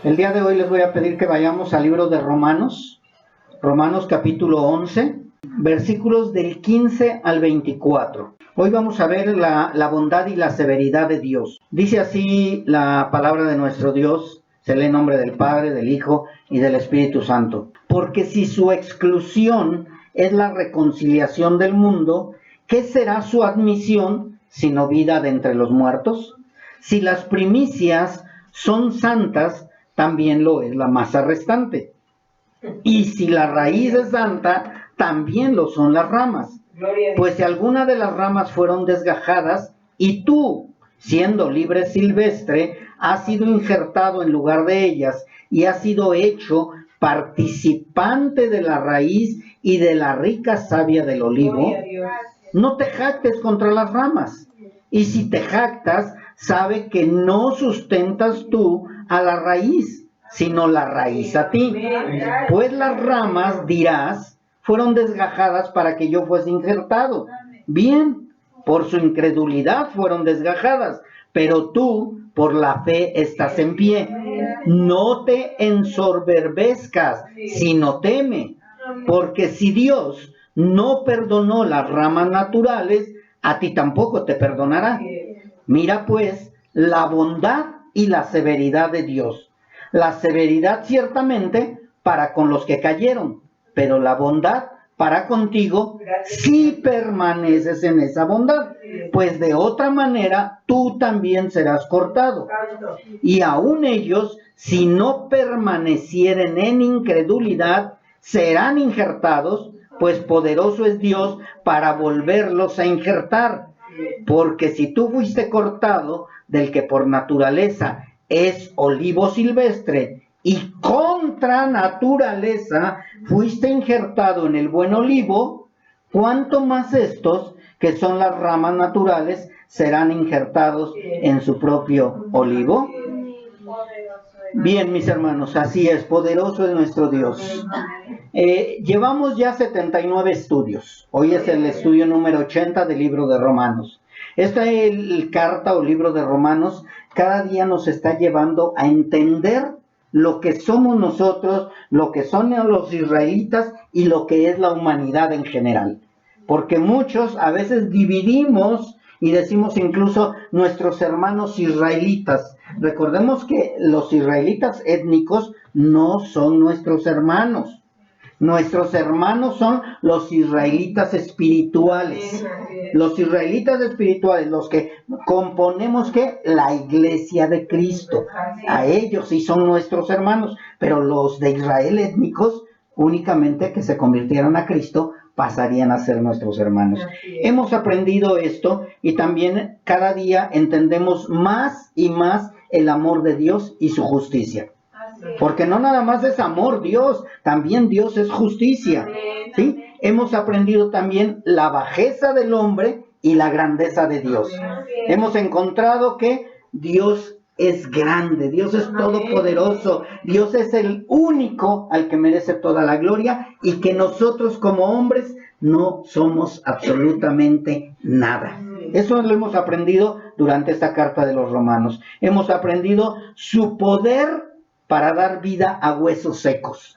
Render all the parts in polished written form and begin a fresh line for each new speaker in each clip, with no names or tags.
El día de hoy les voy a pedir que vayamos al libro de Romanos, Romanos capítulo 11, versículos del 15 al 24. Hoy vamos a ver la bondad y la severidad de Dios. Dice así la palabra de nuestro Dios, se lee en nombre del Padre, del Hijo y del Espíritu Santo. Porque si su exclusión es la reconciliación del mundo, ¿qué será su admisión sino vida de entre los muertos? Si las primicias son santas, también lo es la masa restante. Y si la raíz es santa, también lo son las ramas. Pues si alguna de las ramas fueron desgajadas, y tú, siendo libre silvestre, has sido injertado en lugar de ellas, y has sido hecho participante de la raíz y de la rica savia del olivo, no te jactes contra las ramas. Y si te jactas, sabe que no sustentas tú a la raíz, sino la raíz a ti. Pues las ramas, dirás, fueron desgajadas para que yo fuese injertado. Bien, por su incredulidad fueron desgajadas, pero tú por la fe estás en pie. No te ensoberbezcas, sino teme, porque si Dios no perdonó las ramas naturales, a ti tampoco te perdonará. Mira pues la bondad y la severidad de Dios. La severidad ciertamente para con los que cayeron, pero la bondad para contigo si permaneces en esa bondad, pues de otra manera tú también serás cortado. Y aun ellos, si no permanecieren en incredulidad, serán injertados, pues poderoso es Dios para volverlos a injertar. Porque si tú fuiste cortado del que por naturaleza es olivo silvestre, y contra naturaleza fuiste injertado en el buen olivo, ¿cuánto más estos, que son las ramas naturales, serán injertados en su propio olivo? Bien, mis hermanos, así es, poderoso es nuestro Dios. Llevamos ya 79 estudios. Hoy es el estudio número 80 del libro de Romanos. Esta carta o libro de Romanos cada día nos está llevando a entender lo que somos nosotros, lo que son los israelitas y lo que es la humanidad en general. Porque muchos a veces dividimos y decimos incluso nuestros hermanos israelitas. Recordemos que los israelitas étnicos no son nuestros hermanos. Nuestros hermanos son los israelitas espirituales. Los israelitas espirituales, los que componemos que la iglesia de Cristo. A ellos sí son nuestros hermanos, pero los de Israel étnicos, únicamente que se convirtieron a Cristo, pasarían a ser nuestros hermanos. Hemos aprendido esto y también cada día entendemos más y más el amor de Dios y su justicia. Porque no nada más es amor Dios, también Dios es justicia. ¿Sí? Hemos aprendido también la bajeza del hombre y la grandeza de Dios. Hemos encontrado que Dios es grande, Dios es todopoderoso, Dios es el único al que merece toda la gloria y que nosotros como hombres no somos absolutamente nada. Eso lo hemos aprendido durante esta carta de los Romanos. Hemos aprendido su poder para dar vida a huesos secos.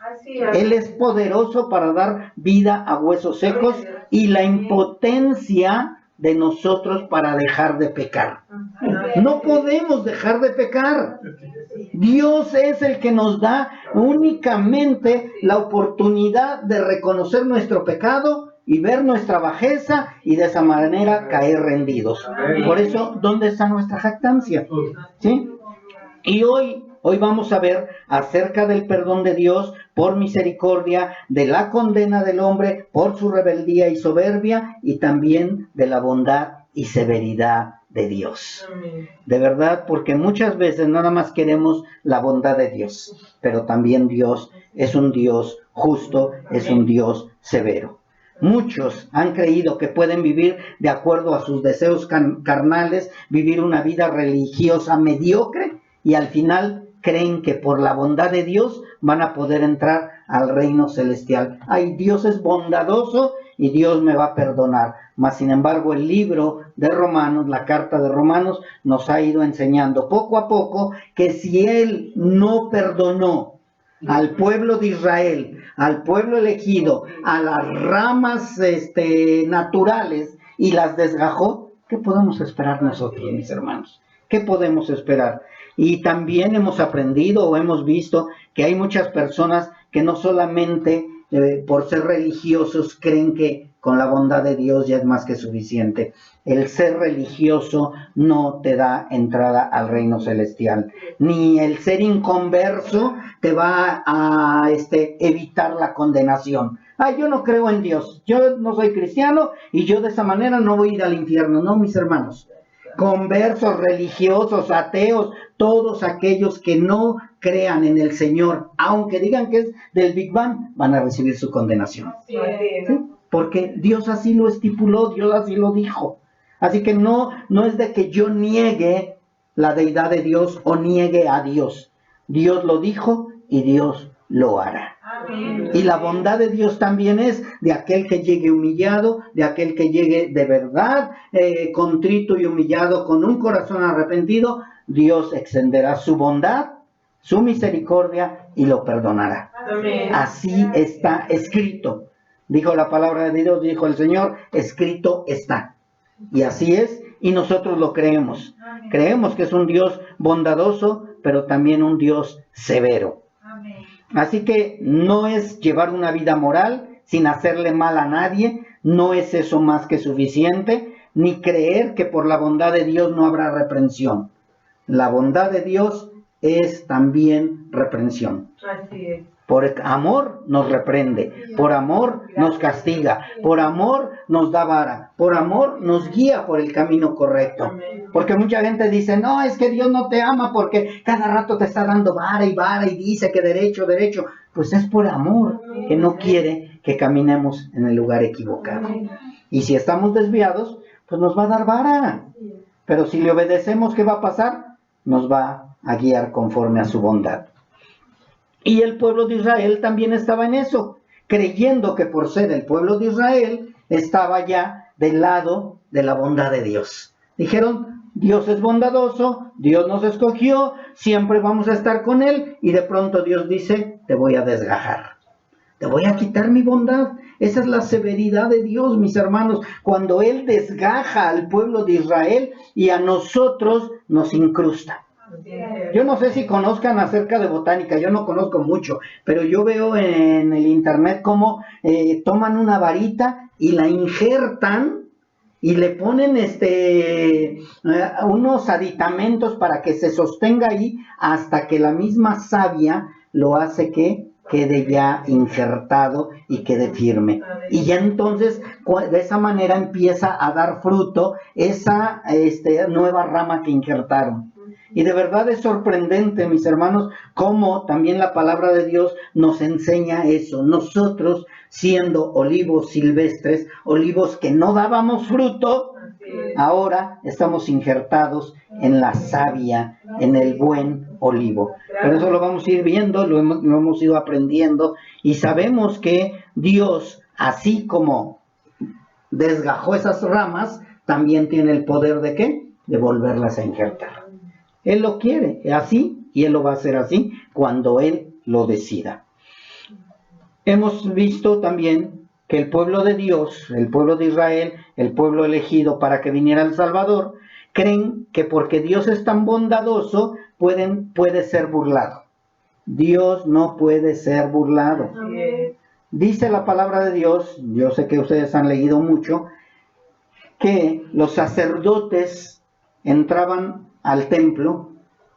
Él es poderoso para dar vida a huesos secos y la impotencia de nosotros para dejar de pecar. No podemos dejar de pecar. Dios es el que nos da únicamente la oportunidad de reconocer nuestro pecado y ver nuestra bajeza y de esa manera caer rendidos. Por eso, ¿dónde está nuestra jactancia? ¿Sí? Y hoy vamos a ver acerca del perdón de Dios por misericordia, de la condena del hombre por su rebeldía y soberbia, y también de la bondad y severidad de Dios. De verdad, porque muchas veces nada más queremos la bondad de Dios, pero también Dios es un Dios justo, es un Dios severo. Muchos han creído que pueden vivir de acuerdo a sus deseos carnales, vivir una vida religiosa mediocre, y al final creen que por la bondad de Dios van a poder entrar al reino celestial. Ay, Dios es bondadoso y Dios me va a perdonar. Mas sin embargo el libro de Romanos, la carta de Romanos, nos ha ido enseñando poco a poco que si Él no perdonó al pueblo de Israel, al pueblo elegido, a las ramas naturales y las desgajó, ¿qué podemos esperar nosotros, mis hermanos? ¿Qué podemos esperar? Y también hemos aprendido o hemos visto que hay muchas personas que no solamente por ser religiosos creen que con la bondad de Dios ya es más que suficiente. El ser religioso no te da entrada al reino celestial, ni el ser inconverso te va a evitar la condenación. Yo no creo en Dios, yo no soy cristiano y yo de esa manera no voy a ir al infierno. No, mis hermanos. Conversos, religiosos, ateos, todos aquellos que no crean en el Señor, aunque digan que es del Big Bang, van a recibir su condenación. ¿Sí? Porque Dios así lo estipuló, Dios así lo dijo. Así que no es de que yo niegue la deidad de Dios o niegue a Dios. Dios lo dijo y Dios lo hará. Amén. Y la bondad de Dios también es de aquel que llegue humillado, de aquel que llegue de verdad contrito y humillado, con un corazón arrepentido. Dios extenderá su bondad, su misericordia y lo perdonará. Amén. Así está escrito. Dijo la palabra de Dios, dijo el Señor, escrito está. Y así es, y nosotros lo creemos. Amén. Creemos que es un Dios bondadoso, pero también un Dios severo. Amén. Así que no es llevar una vida moral sin hacerle mal a nadie, no es eso más que suficiente, ni creer que por la bondad de Dios no habrá reprensión. La bondad de Dios es también reprensión. Así es. Por amor nos reprende, por amor nos castiga, por amor nos da vara, por amor nos guía por el camino correcto. Porque mucha gente dice, no, es que Dios no te ama porque cada rato te está dando vara y dice que derecho. Pues es por amor que no quiere que caminemos en el lugar equivocado. Y si estamos desviados, pues nos va a dar vara. Pero si le obedecemos, ¿qué va a pasar? Nos va a guiar conforme a su bondad. Y el pueblo de Israel también estaba en eso, creyendo que por ser el pueblo de Israel, estaba ya del lado de la bondad de Dios. Dijeron, Dios es bondadoso, Dios nos escogió, siempre vamos a estar con Él, y de pronto Dios dice, te voy a desgajar, te voy a quitar mi bondad. Esa es la severidad de Dios, mis hermanos, cuando Él desgaja al pueblo de Israel y a nosotros nos incrusta. Yo no sé si conozcan acerca de botánica, yo no conozco mucho, pero yo veo en el internet cómo toman una varita y la injertan y le ponen unos aditamentos para que se sostenga ahí hasta que la misma savia lo hace que quede ya injertado y quede firme. Y ya entonces de esa manera empieza a dar fruto esa nueva rama que injertaron. Y de verdad es sorprendente, mis hermanos, cómo también la palabra de Dios nos enseña eso. Nosotros, siendo olivos silvestres, olivos que no dábamos fruto, ahora estamos injertados en la savia, en el buen olivo. Pero eso lo vamos a ir viendo, lo hemos ido aprendiendo, y sabemos que Dios, así como desgajó esas ramas, también tiene el poder ¿de qué? De volverlas a injertar. Él lo quiere así y Él lo va a hacer así cuando Él lo decida. Hemos visto también que el pueblo de Dios, el pueblo de Israel, el pueblo elegido para que viniera el Salvador, creen que porque Dios es tan bondadoso puede ser burlado. Dios no puede ser burlado. Dice la palabra de Dios, yo sé que ustedes han leído mucho, que los sacerdotes entraban al templo,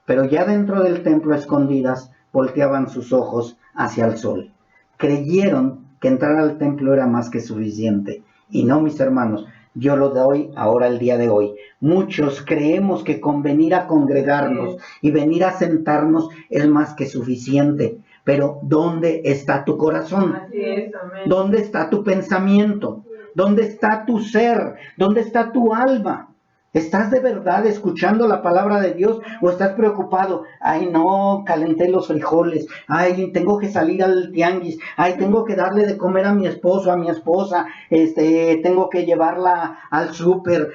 pero ya dentro del templo, a escondidas, volteaban sus ojos hacia el sol. Creyeron que entrar al templo era más que suficiente. Y no, mis hermanos, yo lo doy ahora el día de hoy. Muchos creemos que con venir a congregarnos y venir a sentarnos es más que suficiente. Pero ¿dónde está tu corazón? ¿Dónde está tu pensamiento? ¿Dónde está tu ser? ¿Dónde está tu alma? ¿Estás de verdad escuchando la palabra de Dios o estás preocupado? Ay, no, calenté los frijoles. Ay, tengo que salir al tianguis. Ay, tengo que darle de comer a mi esposo, a mi esposa. Tengo que llevarla al súper.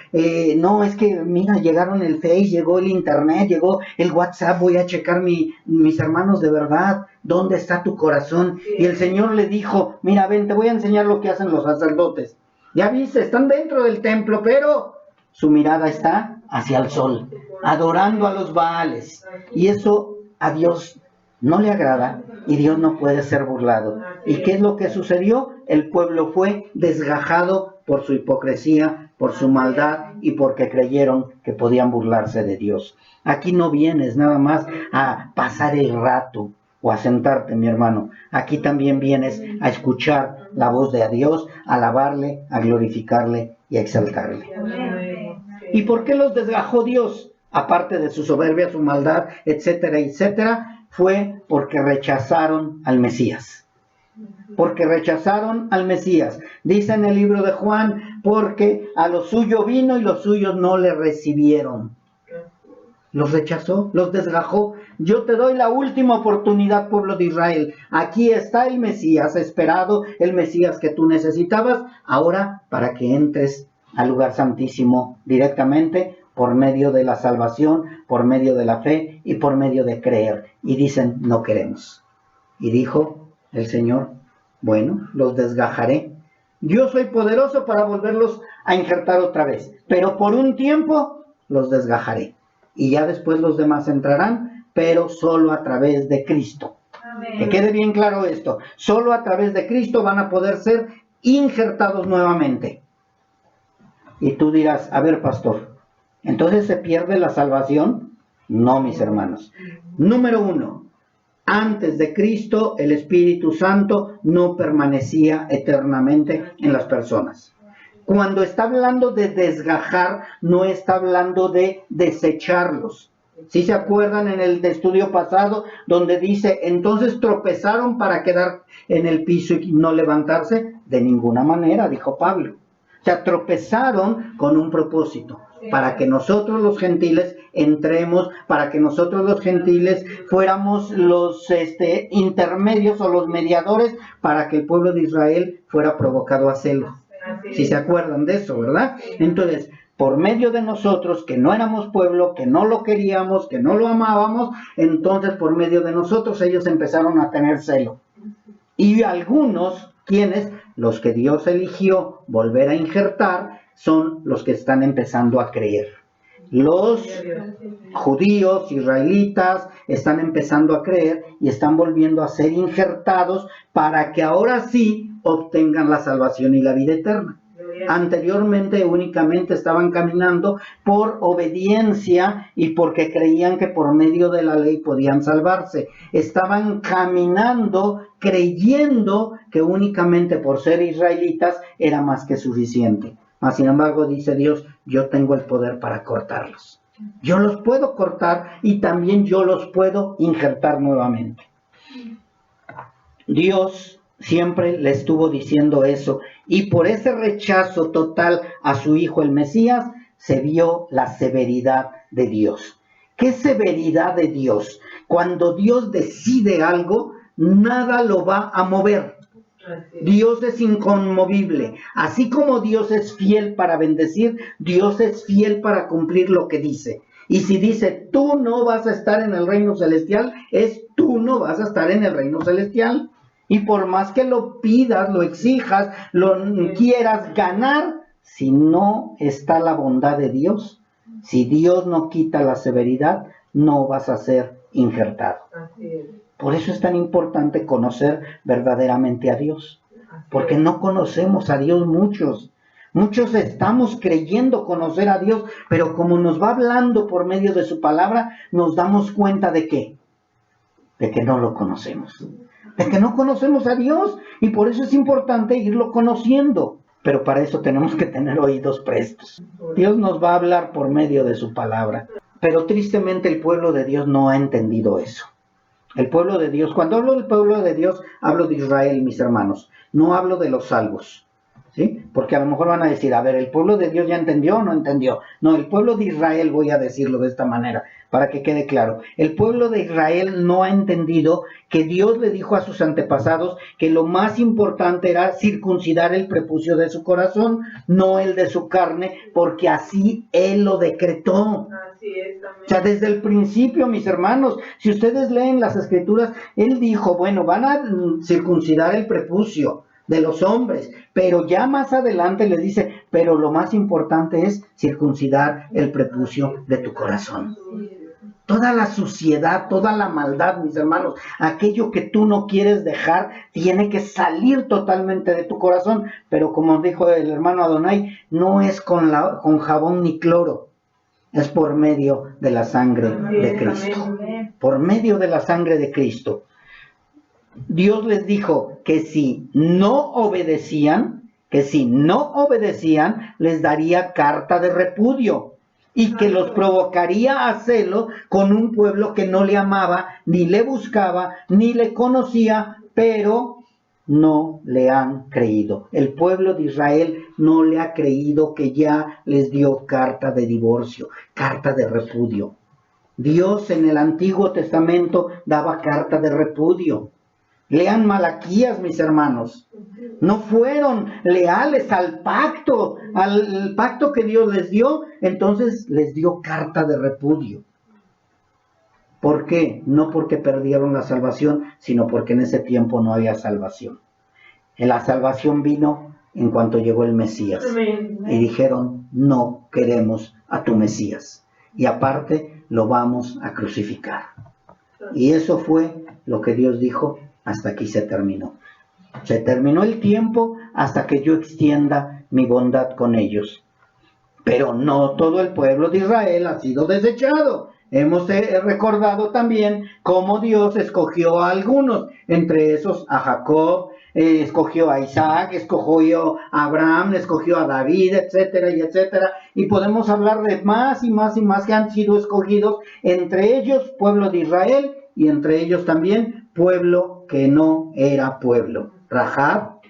No, es que, mira, llegaron el Face, llegó el Internet, llegó el WhatsApp. Voy a checar mis hermanos de verdad. ¿Dónde está tu corazón? Y el Señor le dijo, mira, ven, te voy a enseñar lo que hacen los sacerdotes. Ya viste, están dentro del templo, pero su mirada está hacia el sol, adorando a los Baales. Y eso a Dios no le agrada y Dios no puede ser burlado. ¿Y qué es lo que sucedió? El pueblo fue desgajado por su hipocresía, por su maldad y porque creyeron que podían burlarse de Dios. Aquí no vienes nada más a pasar el rato o a sentarte, mi hermano. Aquí también vienes a escuchar la voz de Dios, a alabarle, a glorificarle y a exaltarle. ¿Y por qué los desgajó Dios? Aparte de su soberbia, su maldad, etcétera, etcétera, fue porque rechazaron al Mesías. Porque rechazaron al Mesías. Dice en el libro de Juan, porque a lo suyo vino y los suyos no le recibieron. Los rechazó, los desgajó. Yo te doy la última oportunidad, pueblo de Israel. Aquí está el Mesías esperado, el Mesías que tú necesitabas, ahora para que entres al lugar santísimo directamente por medio de la salvación, por medio de la fe y por medio de creer. Y dicen, no queremos. Y dijo el Señor, bueno, los desgajaré. Yo soy poderoso para volverlos a injertar otra vez, pero por un tiempo los desgajaré. Y ya después los demás entrarán, pero solo a través de Cristo. Amén. Que quede bien claro esto. Solo a través de Cristo van a poder ser injertados nuevamente. Y tú dirás, a ver, pastor, ¿entonces se pierde la salvación? No, mis hermanos. Número 1, antes de Cristo el Espíritu Santo no permanecía eternamente en las personas. Cuando está hablando de desgajar, no está hablando de desecharlos. ¿Sí se acuerdan en el estudio pasado donde dice, entonces tropezaron para quedar en el piso y no levantarse? De ninguna manera, dijo Pablo. O sea, tropezaron con un propósito, para que nosotros los gentiles entremos, para que nosotros los gentiles fuéramos los intermedios o los mediadores para que el pueblo de Israel fuera provocado a celo. Si se acuerdan de eso, ¿verdad? Entonces, por medio de nosotros, que no éramos pueblo, que no lo queríamos, que no lo amábamos, entonces por medio de nosotros ellos empezaron a tener celo. Y algunos, quienes, los que Dios eligió volver a injertar, son los que están empezando a creer. Los judíos, israelitas, están empezando a creer y están volviendo a ser injertados para que ahora sí obtengan la salvación y la vida eterna. Anteriormente únicamente estaban caminando por obediencia y porque creían que por medio de la ley podían salvarse. Estaban caminando creyendo que únicamente por ser israelitas era más que suficiente. Mas, sin embargo, dice Dios, yo tengo el poder para cortarlos. Yo los puedo cortar y también yo los puedo injertar nuevamente. Dios siempre le estuvo diciendo eso, y por ese rechazo total a su hijo el Mesías, se vio la severidad de Dios. ¿Qué severidad de Dios? Cuando Dios decide algo, nada lo va a mover. Dios es inconmovible. Así como Dios es fiel para bendecir, Dios es fiel para cumplir lo que dice. Y si dice, tú no vas a estar en el reino celestial, es tú no vas a estar en el reino celestial. Y por más que lo pidas, lo exijas, lo quieras ganar, si no está la bondad de Dios, si Dios no quita la severidad, no vas a ser injertado. Por eso es tan importante conocer verdaderamente a Dios, porque no conocemos a Dios muchos. Muchos estamos creyendo conocer a Dios, pero como nos va hablando por medio de su palabra, nos damos cuenta de ¿qué? De que no lo conocemos. De que no conocemos a Dios, y por eso es importante irlo conociendo. Pero para eso tenemos que tener oídos prestos. Dios nos va a hablar por medio de su palabra. Pero tristemente el pueblo de Dios no ha entendido eso. El pueblo de Dios, cuando hablo del pueblo de Dios, hablo de Israel, mis hermanos. No hablo de los salvos. ¿sí? Porque a lo mejor van a decir, a ver, ¿el pueblo de Dios ya entendió o no entendió? No, el pueblo de Israel, voy a decirlo de esta manera, para que quede claro. El pueblo de Israel no ha entendido que Dios le dijo a sus antepasados que lo más importante era circuncidar el prepucio de su corazón, no el de su carne, porque así Él lo decretó.
Así es, amén.
O sea, desde el principio, mis hermanos, si ustedes leen las Escrituras, Él dijo, bueno, van a circuncidar el prepucio de los hombres, pero ya más adelante le dice, pero lo más importante es circuncidar el prepucio de tu corazón. Toda la suciedad, toda la maldad, mis hermanos, aquello que tú no quieres dejar, tiene que salir totalmente de tu corazón, pero como dijo el hermano Adonai, no es con jabón ni cloro, es por medio de la sangre de Cristo, por medio de la sangre de Cristo. Dios les dijo que si no obedecían, les daría carta de repudio y que los provocaría a celo con un pueblo que no le amaba, ni le buscaba, ni le conocía, pero no le han creído. El pueblo de Israel no le ha creído que ya les dio carta de divorcio, carta de repudio. Dios en el Antiguo Testamento daba carta de repudio. Lean Malaquías, mis hermanos. No fueron leales al pacto que Dios les dio, entonces les dio carta de repudio. ¿Por qué? No porque perdieron la salvación, sino porque en ese tiempo no había salvación. La salvación vino en cuanto llegó el Mesías. Y dijeron, no queremos a tu Mesías. Y aparte lo vamos a crucificar. Y eso fue lo que Dios dijo. Hasta aquí se terminó. Se terminó el tiempo hasta que yo extienda mi bondad con ellos. Pero no todo el pueblo de Israel ha sido desechado. Hemos recordado también cómo Dios escogió a algunos, entre esos a Jacob, escogió a Isaac, escogió a Abraham, escogió a David, etcétera y etcétera. Y podemos hablar de más y más y más que han sido escogidos, entre ellos pueblo de Israel y entre ellos también pueblo que no era pueblo. Rahab,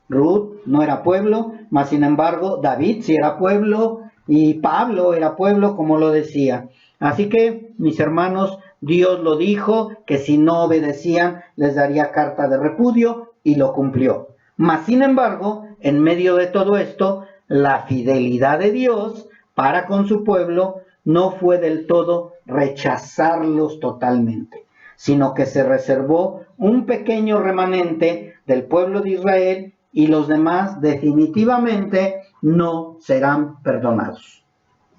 Ruth no era pueblo, mas sin embargo David sí era pueblo y Pablo era pueblo, como lo decía. Así que, mis hermanos, Dios lo dijo, que si no obedecían les daría carta de repudio y lo cumplió. Mas sin embargo, en medio de todo esto, la fidelidad de Dios para con su pueblo no fue del todo rechazarlos totalmente, sino que se reservó un pequeño remanente del pueblo de Israel y los demás definitivamente no serán perdonados.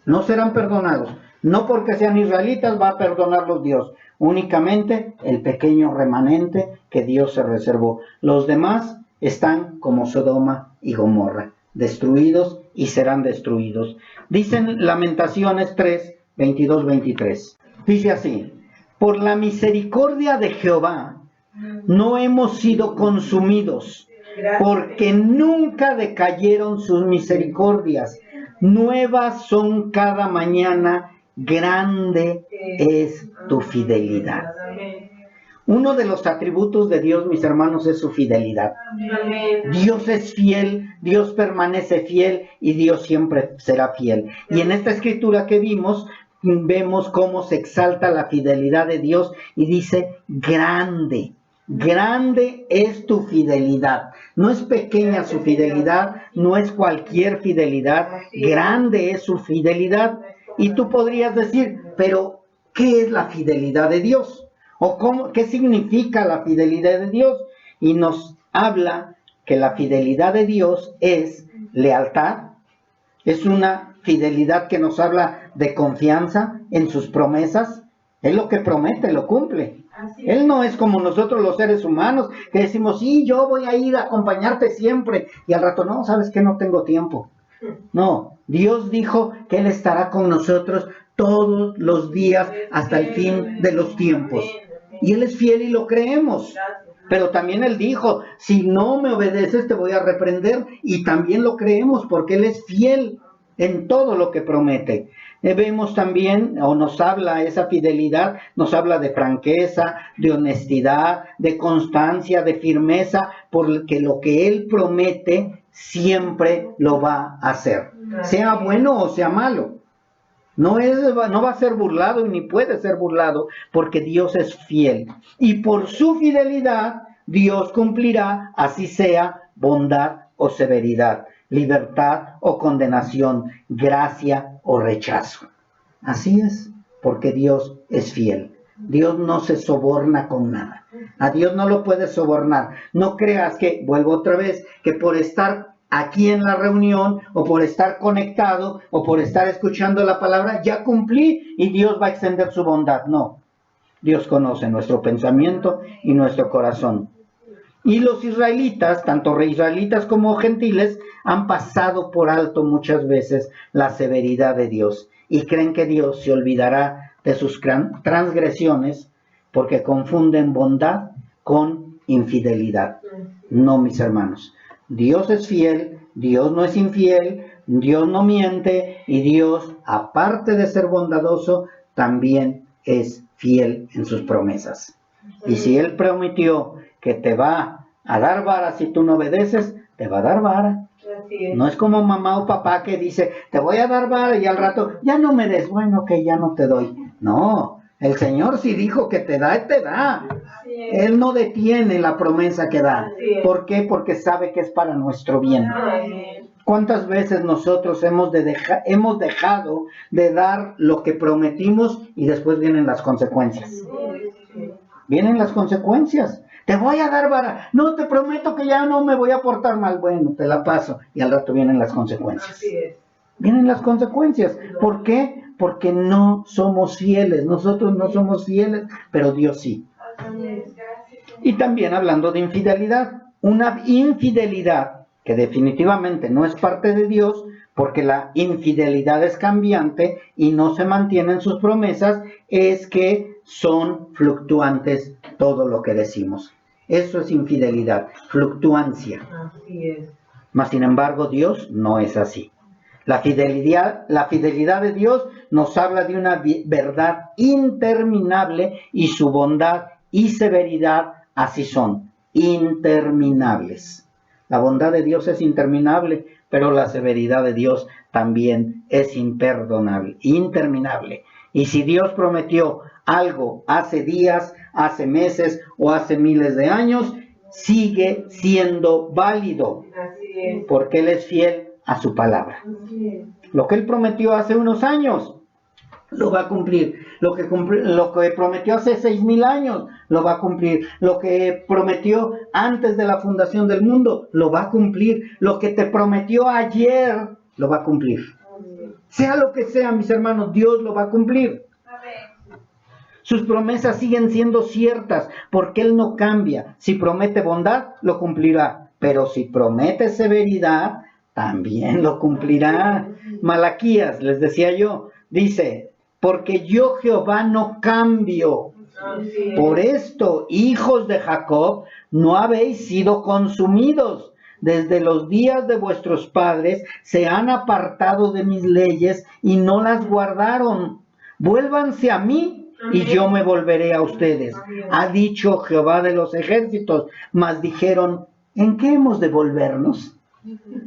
No serán perdonados. No porque sean israelitas va a perdonarlos Dios. Únicamente el pequeño remanente que Dios se reservó. Los demás están como Sodoma y Gomorra, destruidos y serán destruidos. Dicen Lamentaciones 3, 22-23. Dice así: por la misericordia de Jehová no hemos sido consumidos, porque nunca decayeron sus misericordias. Nuevas son cada mañana, grande es tu fidelidad. Uno de los atributos de Dios, mis hermanos, es su fidelidad. Dios es fiel, Dios permanece fiel y Dios siempre será fiel. Y en esta escritura que vimos cómo se exalta la fidelidad de Dios y dice, grande. Grande es tu fidelidad. No es pequeña su fidelidad, no es cualquier fidelidad, grande es su fidelidad. Y tú podrías decir, pero ¿qué es la fidelidad de Dios? ¿O qué significa la fidelidad de Dios? Y nos habla que la fidelidad de Dios es lealtad, es una fidelidad que nos habla de confianza en sus promesas. Él lo que promete lo cumple. Él no es como nosotros los seres humanos, que decimos, sí, yo voy a ir a acompañarte siempre, y al rato, no, ¿sabes qué? No tengo tiempo. No, Dios dijo que Él estará con nosotros todos los días hasta el fin de los tiempos. Y Él es fiel y lo creemos. Pero también Él dijo, si no me obedeces te voy a reprender, y también lo creemos porque Él es fiel en todo lo que promete. Vemos también, o nos habla esa fidelidad, nos habla de franqueza, de honestidad, de constancia, de firmeza, porque lo que Él promete siempre lo va a hacer, sea bueno o sea malo. No va a ser burlado ni puede ser burlado, porque Dios es fiel. Y por su fidelidad, Dios cumplirá, así sea bondad o severidad, libertad o condenación, gracia o rechazo. Así es, porque Dios es fiel. Dios no se soborna con nada. A Dios no lo puedes sobornar. No creas que, vuelvo otra vez, que por estar aquí en la reunión, o por estar conectado, o por estar escuchando la palabra, ya cumplí y Dios va a extender su bondad. No, Dios conoce nuestro pensamiento y nuestro corazón. Y los israelitas, tanto israelitas como gentiles, han pasado por alto muchas veces la severidad de Dios y creen que Dios se olvidará de sus transgresiones porque confunden bondad con infidelidad. No, mis hermanos. Dios es fiel, Dios no es infiel, Dios no miente y Dios, aparte de ser bondadoso, también es fiel en sus promesas. Y si Él prometió que te va a dar vara si tú no obedeces, te va a dar vara. No es como mamá o papá que dice, te voy a dar vara y al rato, ya no me des, bueno, que ya no te doy. No, el Señor sí dijo que te da, te da. Él no detiene la promesa que da. ¿Por qué? Porque sabe que es para nuestro bien. ¿Cuántas veces nosotros hemos dejado de dar lo que prometimos y después vienen las consecuencias? Vienen las consecuencias. Te voy a dar vara. No, te prometo que ya no me voy a portar mal. Bueno, te la paso. Y al rato vienen las consecuencias. Vienen las consecuencias. ¿Por qué? Porque no somos fieles. Nosotros no somos fieles, pero Dios sí. Y también hablando de infidelidad. Una infidelidad que definitivamente no es parte de Dios, porque la infidelidad es cambiante y no se mantienen sus promesas, es que son fluctuantes todo lo que decimos. Eso es infidelidad, fluctuancia.
Así es.
Mas sin embargo, Dios no es así. La fidelidad de Dios nos habla de una verdad interminable y su bondad y severidad así son, interminables. La bondad de Dios es interminable, pero la severidad de Dios también es imperdonable, interminable. Y si Dios prometió algo hace días, hace meses o hace miles de años, sigue siendo válido, porque Él es fiel a su palabra. Lo que Él prometió hace unos años, lo va a cumplir. Lo que prometió hace 6,000 años, lo va a cumplir. Lo que prometió antes de la fundación del mundo, lo va a cumplir. Lo que te prometió ayer, lo va a cumplir. Sea lo que sea, mis hermanos, Dios lo va a cumplir. Sus promesas siguen siendo ciertas, porque Él no cambia. Si promete bondad, lo cumplirá. Pero si promete severidad, también lo cumplirá. Malaquías, les decía yo, dice, porque yo Jehová no cambio. Por esto, hijos de Jacob, no habéis sido consumidos. Desde los días de vuestros padres se han apartado de mis leyes y no las guardaron. Vuélvanse a mí y yo me volveré a ustedes. Ha dicho Jehová de los ejércitos. Mas dijeron, ¿en qué hemos de volvernos?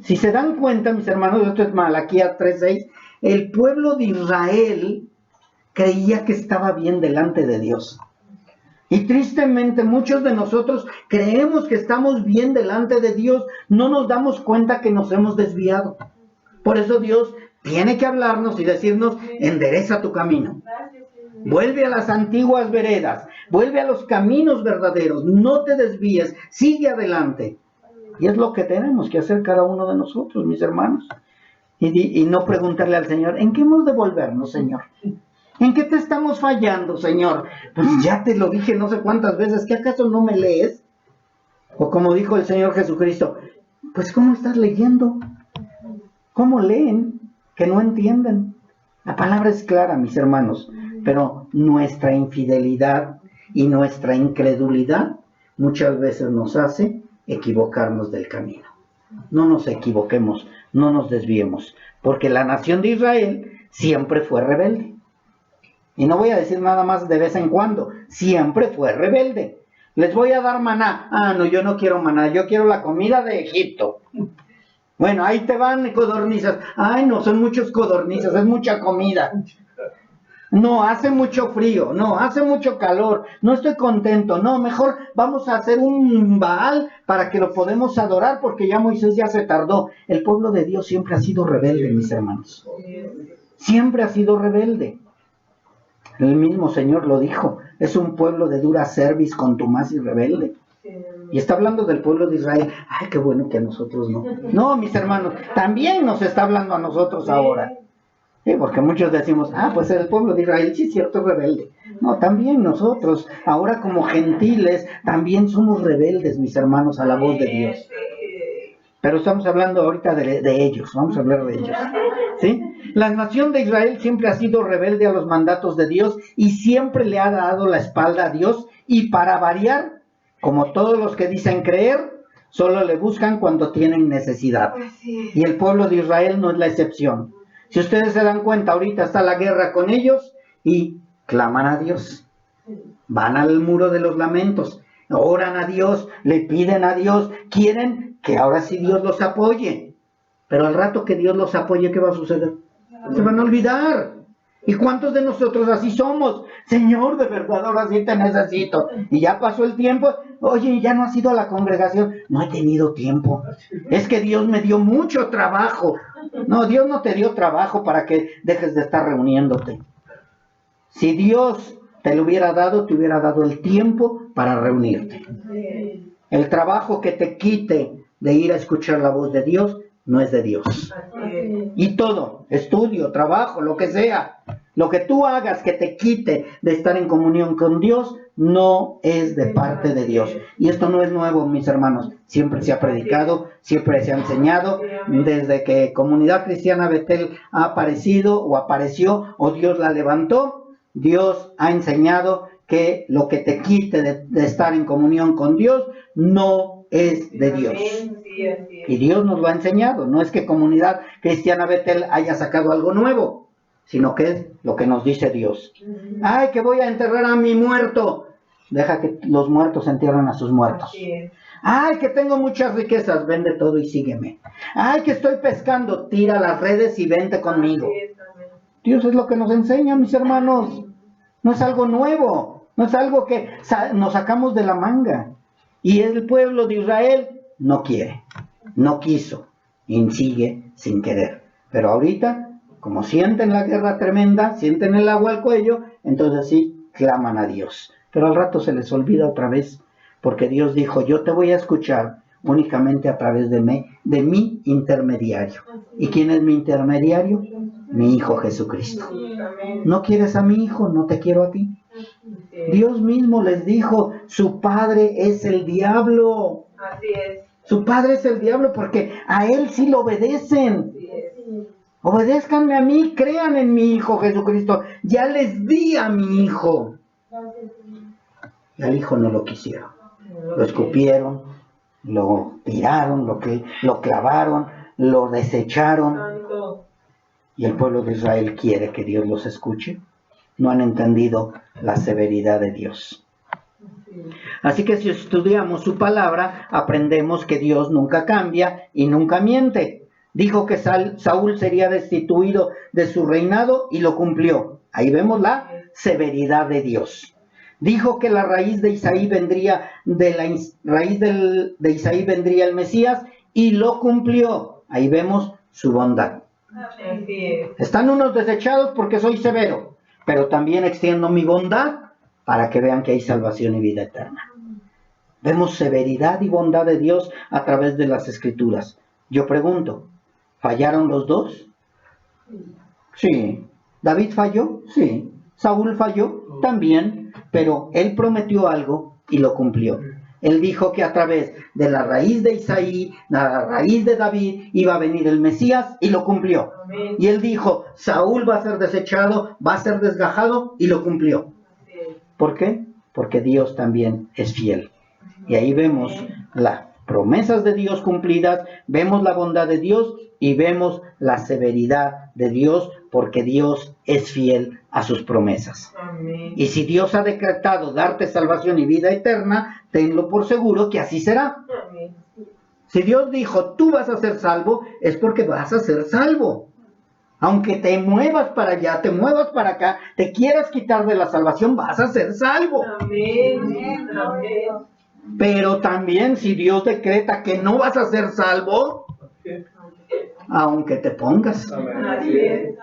Si se dan cuenta, mis hermanos, esto es Malaquías 3:6, el pueblo de Israel creía que estaba bien delante de Dios. Y tristemente muchos de nosotros creemos que estamos bien delante de Dios, no nos damos cuenta que nos hemos desviado. Por eso Dios tiene que hablarnos y decirnos, endereza tu camino. Vuelve a las antiguas veredas, vuelve a los caminos verdaderos, no te desvíes, sigue adelante. Y es lo que tenemos que hacer cada uno de nosotros, mis hermanos. Y no preguntarle al Señor, ¿en qué hemos de volvernos, Señor? ¿En qué te estamos fallando, Señor? Pues ya te lo dije no sé cuántas veces, ¿que acaso no me lees? O como dijo el Señor Jesucristo, pues ¿cómo estás leyendo? ¿Cómo leen? Que no entienden. La palabra es clara, mis hermanos, pero nuestra infidelidad y nuestra incredulidad muchas veces nos hace equivocarnos del camino. No nos equivoquemos, no nos desviemos, porque la nación de Israel siempre fue rebelde. Y no voy a decir nada más de vez en cuando, siempre fue rebelde. Les voy a dar maná. Ah, no, yo no quiero maná, yo quiero la comida de Egipto. Bueno, ahí te van codornices. Ay, no, son muchos codornices, es mucha comida. No, hace mucho frío, no, hace mucho calor, no estoy contento, no, mejor vamos a hacer un Baal para que lo podamos adorar porque ya Moisés ya se tardó. El pueblo de Dios siempre ha sido rebelde, mis hermanos. Siempre ha sido rebelde. El mismo Señor lo dijo, es un pueblo de dura cerviz, contumaz y rebelde. Y está hablando del pueblo de Israel. Ay, qué bueno que a nosotros no. No, mis hermanos, también nos está hablando a nosotros ahora. Sí, porque muchos decimos, pues el pueblo de Israel sí es cierto, es rebelde. No, también nosotros, ahora como gentiles, también somos rebeldes, mis hermanos, a la voz de Dios. Pero estamos hablando ahorita de ellos, vamos a hablar de ellos. ¿Sí? La nación de Israel siempre ha sido rebelde a los mandatos de Dios y siempre le ha dado la espalda a Dios, y para variar, como todos los que dicen creer, solo le buscan cuando tienen necesidad. Y el pueblo de Israel no es la excepción. Si ustedes se dan cuenta, ahorita está la guerra con ellos y claman a Dios. Van al muro de los lamentos, oran a Dios, le piden a Dios, quieren que ahora sí Dios los apoye. Pero al rato que Dios los apoye, ¿qué va a suceder? Se van a olvidar. ¿Y cuántos de nosotros así somos? Señor, de verdad, ahora sí te necesito. Y ya pasó el tiempo. Oye, ya no has ido a la congregación. No he tenido tiempo. Es que Dios me dio mucho trabajo. No, Dios no te dio trabajo para que dejes de estar reuniéndote. Si Dios te lo hubiera dado, te hubiera dado el tiempo para reunirte. El trabajo que te quite de ir a escuchar la voz de Dios no es de Dios. Y todo, estudio, trabajo, lo que sea, lo que tú hagas que te quite de estar en comunión con Dios, no es de parte de Dios. Y esto no es nuevo, mis hermanos. Siempre se ha predicado, siempre se ha enseñado. Desde que Comunidad Cristiana Betel ha aparecido o apareció o Dios la levantó, Dios ha enseñado que lo que te quite de estar en comunión con Dios no es de Dios. Y Dios nos lo ha enseñado. No es que Comunidad Cristiana Betel haya sacado algo nuevo, sino que es lo que nos dice Dios. Ay, que voy a enterrar a mi muerto. Deja que los muertos entierren a sus muertos. Ay, que tengo muchas riquezas. Vende todo y sígueme. Ay, que estoy pescando. Tira las redes y vente conmigo. Dios es lo que nos enseña, mis hermanos. No es algo nuevo. No es algo que nos sacamos de la manga. Y el pueblo de Israel no quiere, no quiso y sigue sin querer. Pero ahorita, como sienten la guerra tremenda, sienten el agua al cuello, entonces sí claman a Dios. Pero al rato se les olvida otra vez, porque Dios dijo, yo te voy a escuchar únicamente a través de mi intermediario. ¿Y quién es mi intermediario? Mi Hijo Jesucristo. ¿No quieres a mi Hijo? No te quiero a ti. Dios mismo les dijo, su padre es el diablo.
Así es.
Su padre es el diablo porque a él sí lo obedecen. Obedézcanme a mí, crean en mi Hijo Jesucristo. Ya les di a mi Hijo. Y al Hijo no lo quisieron. Lo escupieron, lo tiraron, lo clavaron, lo desecharon. Y el pueblo de Israel quiere que Dios los escuche. No han entendido la severidad de Dios. Así que si estudiamos su palabra, aprendemos que Dios nunca cambia y nunca miente. Dijo que Saúl sería destituido de su reinado y lo cumplió. Ahí vemos la severidad de Dios. Dijo que la raíz de Isaí vendría, de Isaí vendría el Mesías y lo cumplió. Ahí vemos su bondad. Están unos desechados porque soy severo, pero también extiendo mi bondad para que vean que hay salvación y vida eterna. Vemos severidad y bondad de Dios a través de las Escrituras. Yo pregunto, ¿fallaron los dos? Sí. ¿David falló? Sí. ¿Saúl falló? También. Pero él prometió algo y lo cumplió. Él dijo que a través de la raíz de Isaí, la raíz de David, iba a venir el Mesías y lo cumplió. Amén. Y él dijo, Saúl va a ser desechado, va a ser desgajado y lo cumplió. ¿Por qué? Porque Dios también es fiel. Y ahí vemos la promesas de Dios cumplidas, vemos la bondad de Dios y vemos la severidad de Dios, porque Dios es fiel a sus promesas.
Amén.
Y si Dios ha decretado darte salvación y vida eterna, tenlo por seguro que así será.
Amén.
Si Dios dijo, tú vas a ser salvo, es porque vas a ser salvo. Aunque te muevas para allá, te muevas para acá, te quieras quitar de la salvación, vas a ser salvo.
Amén. Amén.
Pero también si Dios decreta que no vas a ser salvo, aunque te pongas.
Así es.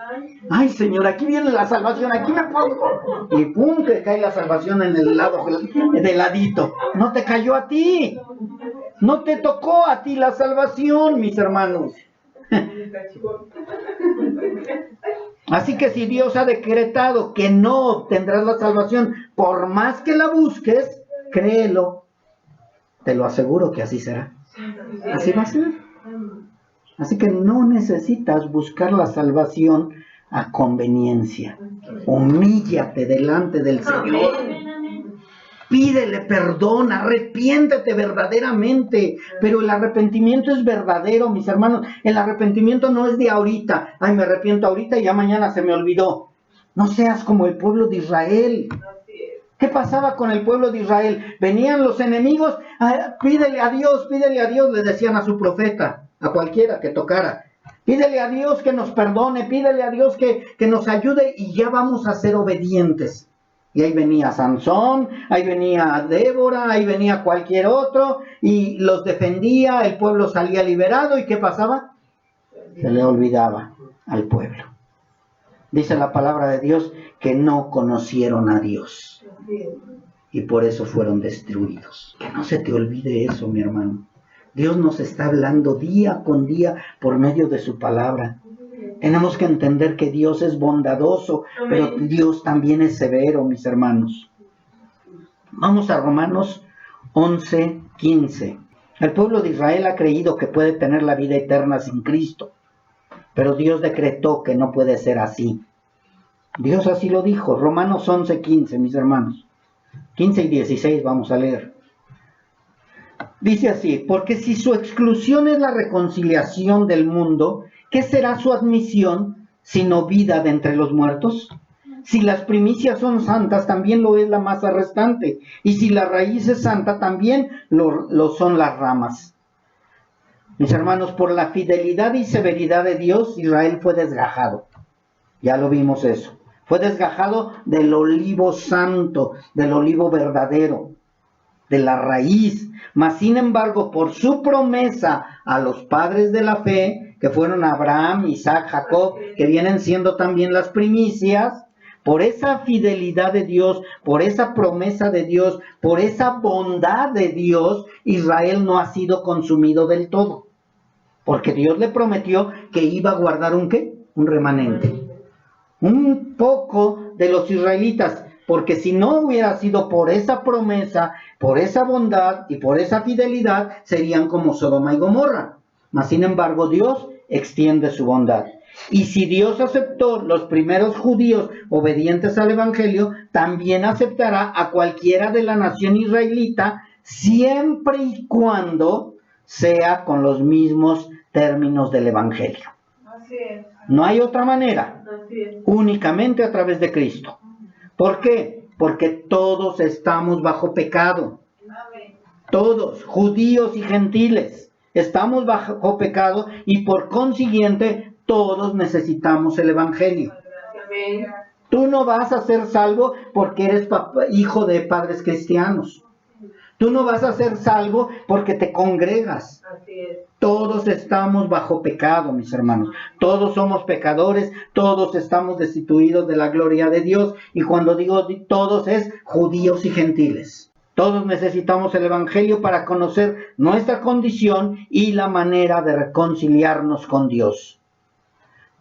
Ay, Señor, aquí viene la salvación, aquí me pongo. Y pum, que cae la salvación en el lado del ladito. No te cayó a ti. No te tocó a ti la salvación, mis hermanos. Así que si Dios ha decretado que no obtendrás la salvación, por más que la busques, créelo. Te lo aseguro que así será. Así va a ser. Así que no necesitas buscar la salvación a conveniencia. Humíllate delante del Señor. Pídele perdón, arrepiéntete verdaderamente. Pero el arrepentimiento es verdadero, mis hermanos. El arrepentimiento no es de ahorita. Ay, me arrepiento ahorita y ya mañana se me olvidó. No seas como el pueblo de Israel. ¿Qué pasaba con el pueblo de Israel? Venían los enemigos, pídele a Dios, le decían a su profeta, a cualquiera que tocara. Pídele a Dios que nos perdone, pídele a Dios que nos ayude y ya vamos a ser obedientes. Y ahí venía Sansón, ahí venía Débora, ahí venía cualquier otro y los defendía, el pueblo salía liberado. ¿Y qué pasaba? Se le olvidaba al pueblo. Dice la palabra de Dios que no conocieron a Dios y por eso fueron destruidos. Que no se te olvide eso, mi hermano. Dios nos está hablando día con día por medio de su palabra. Tenemos que entender que Dios es bondadoso, pero Dios también es severo, mis hermanos. Vamos a Romanos 11:15. El pueblo de Israel ha creído que puede tener la vida eterna sin Cristo, pero Dios decretó que no puede ser así. Dios así lo dijo. Romanos 11:15, mis hermanos. 15 y 16 vamos a leer. Dice así: porque si su exclusión es la reconciliación del mundo, ¿qué será su admisión sino vida de entre los muertos? Si las primicias son santas, también lo es la masa restante. Y si la raíz es santa, también lo son las ramas. Mis hermanos, por la fidelidad y severidad de Dios, Israel fue desgajado. Ya lo vimos eso. Fue desgajado del olivo santo, del olivo verdadero, de la raíz. Mas, sin embargo, por su promesa a los padres de la fe, que fueron Abraham, Isaac, Jacob, que vienen siendo también las primicias, por esa fidelidad de Dios, por esa promesa de Dios, por esa bondad de Dios, Israel no ha sido consumido del todo. Porque Dios le prometió que iba a guardar ¿un qué? Un remanente. Un poco de los israelitas. Porque si no hubiera sido por esa promesa, por esa bondad y por esa fidelidad, serían como Sodoma y Gomorra. Mas sin embargo, Dios extiende su bondad. Y si Dios aceptó los primeros judíos obedientes al Evangelio, también aceptará a cualquiera de la nación israelita, siempre y cuando sea con los mismos términos del Evangelio.
Así es.
No hay otra manera,
Así es.
únicamente a través de Cristo. ¿Por qué? Porque todos estamos bajo pecado.
Amén.
Todos, judíos y gentiles, estamos bajo pecado y por consiguiente todos necesitamos el Evangelio.
Amén.
Tú no vas a ser salvo porque eres hijo de padres cristianos. Tú no vas a ser salvo porque te congregas.
Así es.
Todos estamos bajo pecado, mis hermanos. Todos somos pecadores, todos estamos destituidos de la gloria de Dios. Y cuando digo todos es judíos y gentiles. Todos necesitamos el Evangelio para conocer nuestra condición y la manera de reconciliarnos con Dios.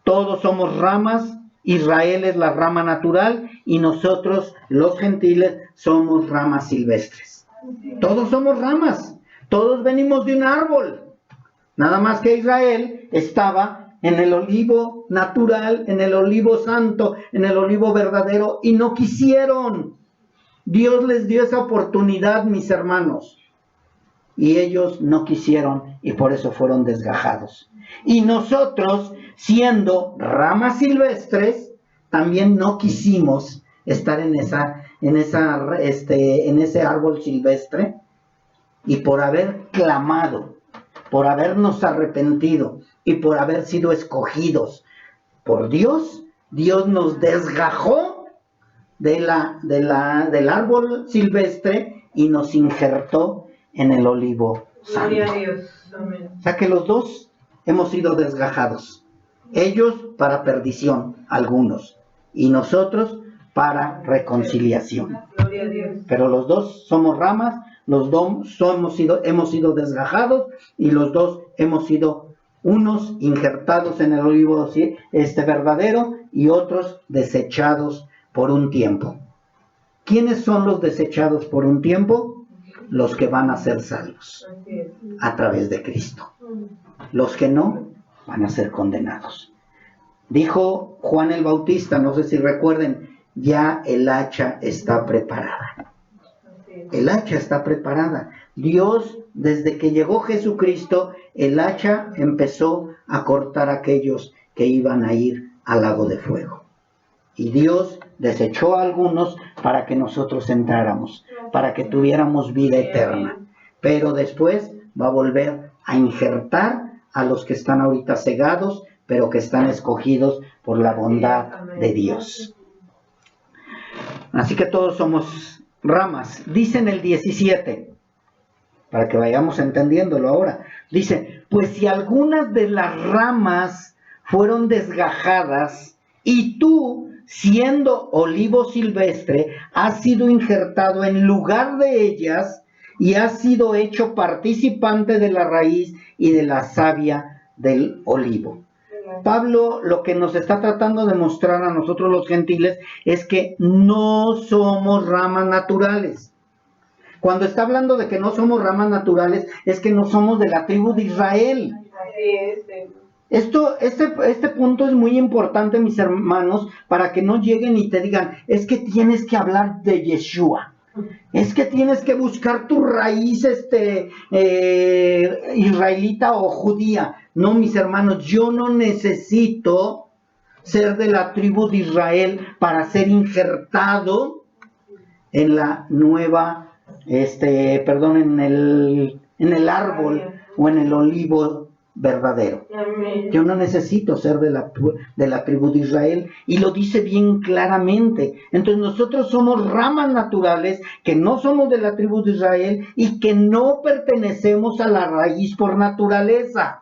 Todos somos ramas. Israel es la rama natural y nosotros, los gentiles, somos ramas silvestres. Todos somos ramas. Todos venimos de un árbol. Nada más que Israel estaba en el olivo natural, en el olivo santo, en el olivo verdadero, y no quisieron. Dios les dio esa oportunidad, mis hermanos. y ellos no quisieron y por eso fueron desgajados. Y nosotros, siendo ramas silvestres, también no quisimos estar en ese árbol silvestre, y por haber clamado, por habernos arrepentido y por haber sido escogidos por Dios, Dios nos desgajó del árbol silvestre y nos injertó en el olivo santo.
Gloria a Dios. Amén.
O sea que los dos hemos sido desgajados. Ellos para perdición, algunos, y nosotros para reconciliación.
Gloria a Dios.
Pero los dos somos ramas, los dos hemos sido desgajados, y los dos hemos sido unos injertados en el olivo verdadero y otros desechados por un tiempo. ¿Quiénes son los desechados por un tiempo? Los que van a ser salvos
Así es.
a través de Cristo. Los que no van a ser condenados. Dijo Juan el Bautista, no sé si recuerden, ya el hacha está preparada. El hacha está preparada. Dios, desde que llegó Jesucristo, el hacha empezó a cortar a aquellos que iban a ir al lago de fuego. Y Dios desechó a algunos para que nosotros entráramos, para que tuviéramos vida eterna. Pero después va a volver a injertar a los que están ahorita cegados, pero que están escogidos por la bondad de Dios. Así que todos somos ramas. Dice en el 17, para que vayamos entendiéndolo ahora, dice, pues si algunas de las ramas fueron desgajadas y tú, siendo olivo silvestre, has sido injertado en lugar de ellas y has sido hecho participante de la raíz y de la savia del olivo. Pablo lo que nos está tratando de mostrar a nosotros los gentiles es que no somos ramas naturales. Cuando está hablando de que no somos ramas naturales, es que no somos de la tribu de Israel. Este punto es muy importante, mis hermanos, para que no lleguen y te digan, es que tienes que hablar de Yeshua. Es que tienes que buscar tu raíz israelita o judía. No, mis hermanos, yo no necesito ser de la tribu de Israel para ser injertado en la nueva, en el árbol o en el olivo verdadero.
Amén.
Yo no necesito ser de la tribu de Israel, y lo dice bien claramente. Entonces nosotros somos ramas naturales que no somos de la tribu de Israel y que no pertenecemos a la raíz por naturaleza.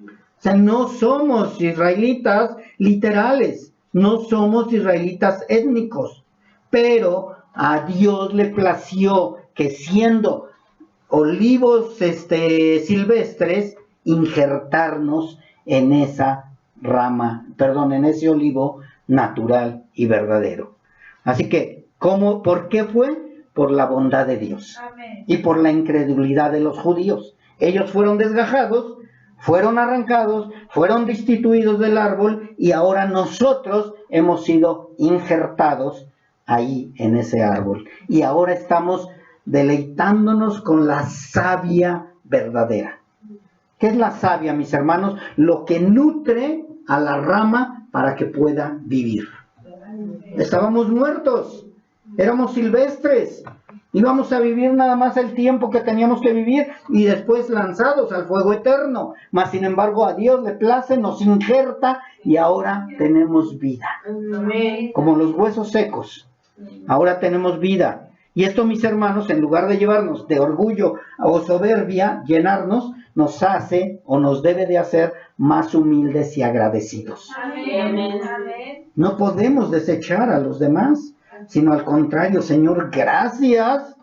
O sea, no somos israelitas literales, no somos israelitas étnicos, pero a Dios le plació que siendo olivos silvestres, injertarnos en esa rama, en ese olivo natural y verdadero. Así que, ¿por qué fue? Por la bondad de Dios.
Amén.
Y por la incredulidad de los judíos. Ellos fueron desgajados, fueron arrancados, fueron destituidos del árbol, y ahora nosotros hemos sido injertados ahí en ese árbol. Y ahora estamos deleitándonos con la savia verdadera. ¿Qué es la savia, mis hermanos? Lo que nutre a la rama para que pueda vivir. Estábamos muertos, éramos silvestres, íbamos a vivir nada más el tiempo que teníamos que vivir y después lanzados al fuego eterno. Mas sin embargo a Dios le place, nos injerta y ahora tenemos vida.
Amén.
Como los huesos secos, ahora tenemos vida. Y esto, mis hermanos, en lugar de llevarnos de orgullo o soberbia, llenarnos, nos hace o nos debe de hacer más humildes y agradecidos.
Amén.
No podemos desechar a los demás, sino al contrario, Señor, gracias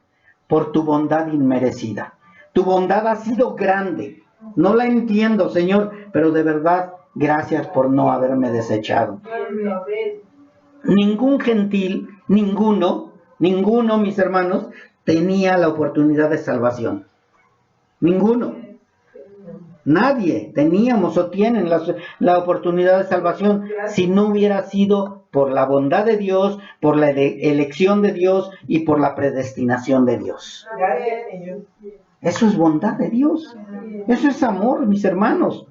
por tu bondad inmerecida. Tu bondad ha sido grande. No la entiendo, Señor, pero de verdad, gracias por no haberme desechado. Ningún gentil, ninguno, mis hermanos, tenía la oportunidad de salvación. Ninguno. Nadie teníamos o tienen la oportunidad de salvación si no hubiera sido por la bondad de Dios, por la elección de Dios y por la predestinación de Dios.
Gracias, Señor.
Eso es bondad de Dios. Eso es amor, mis hermanos.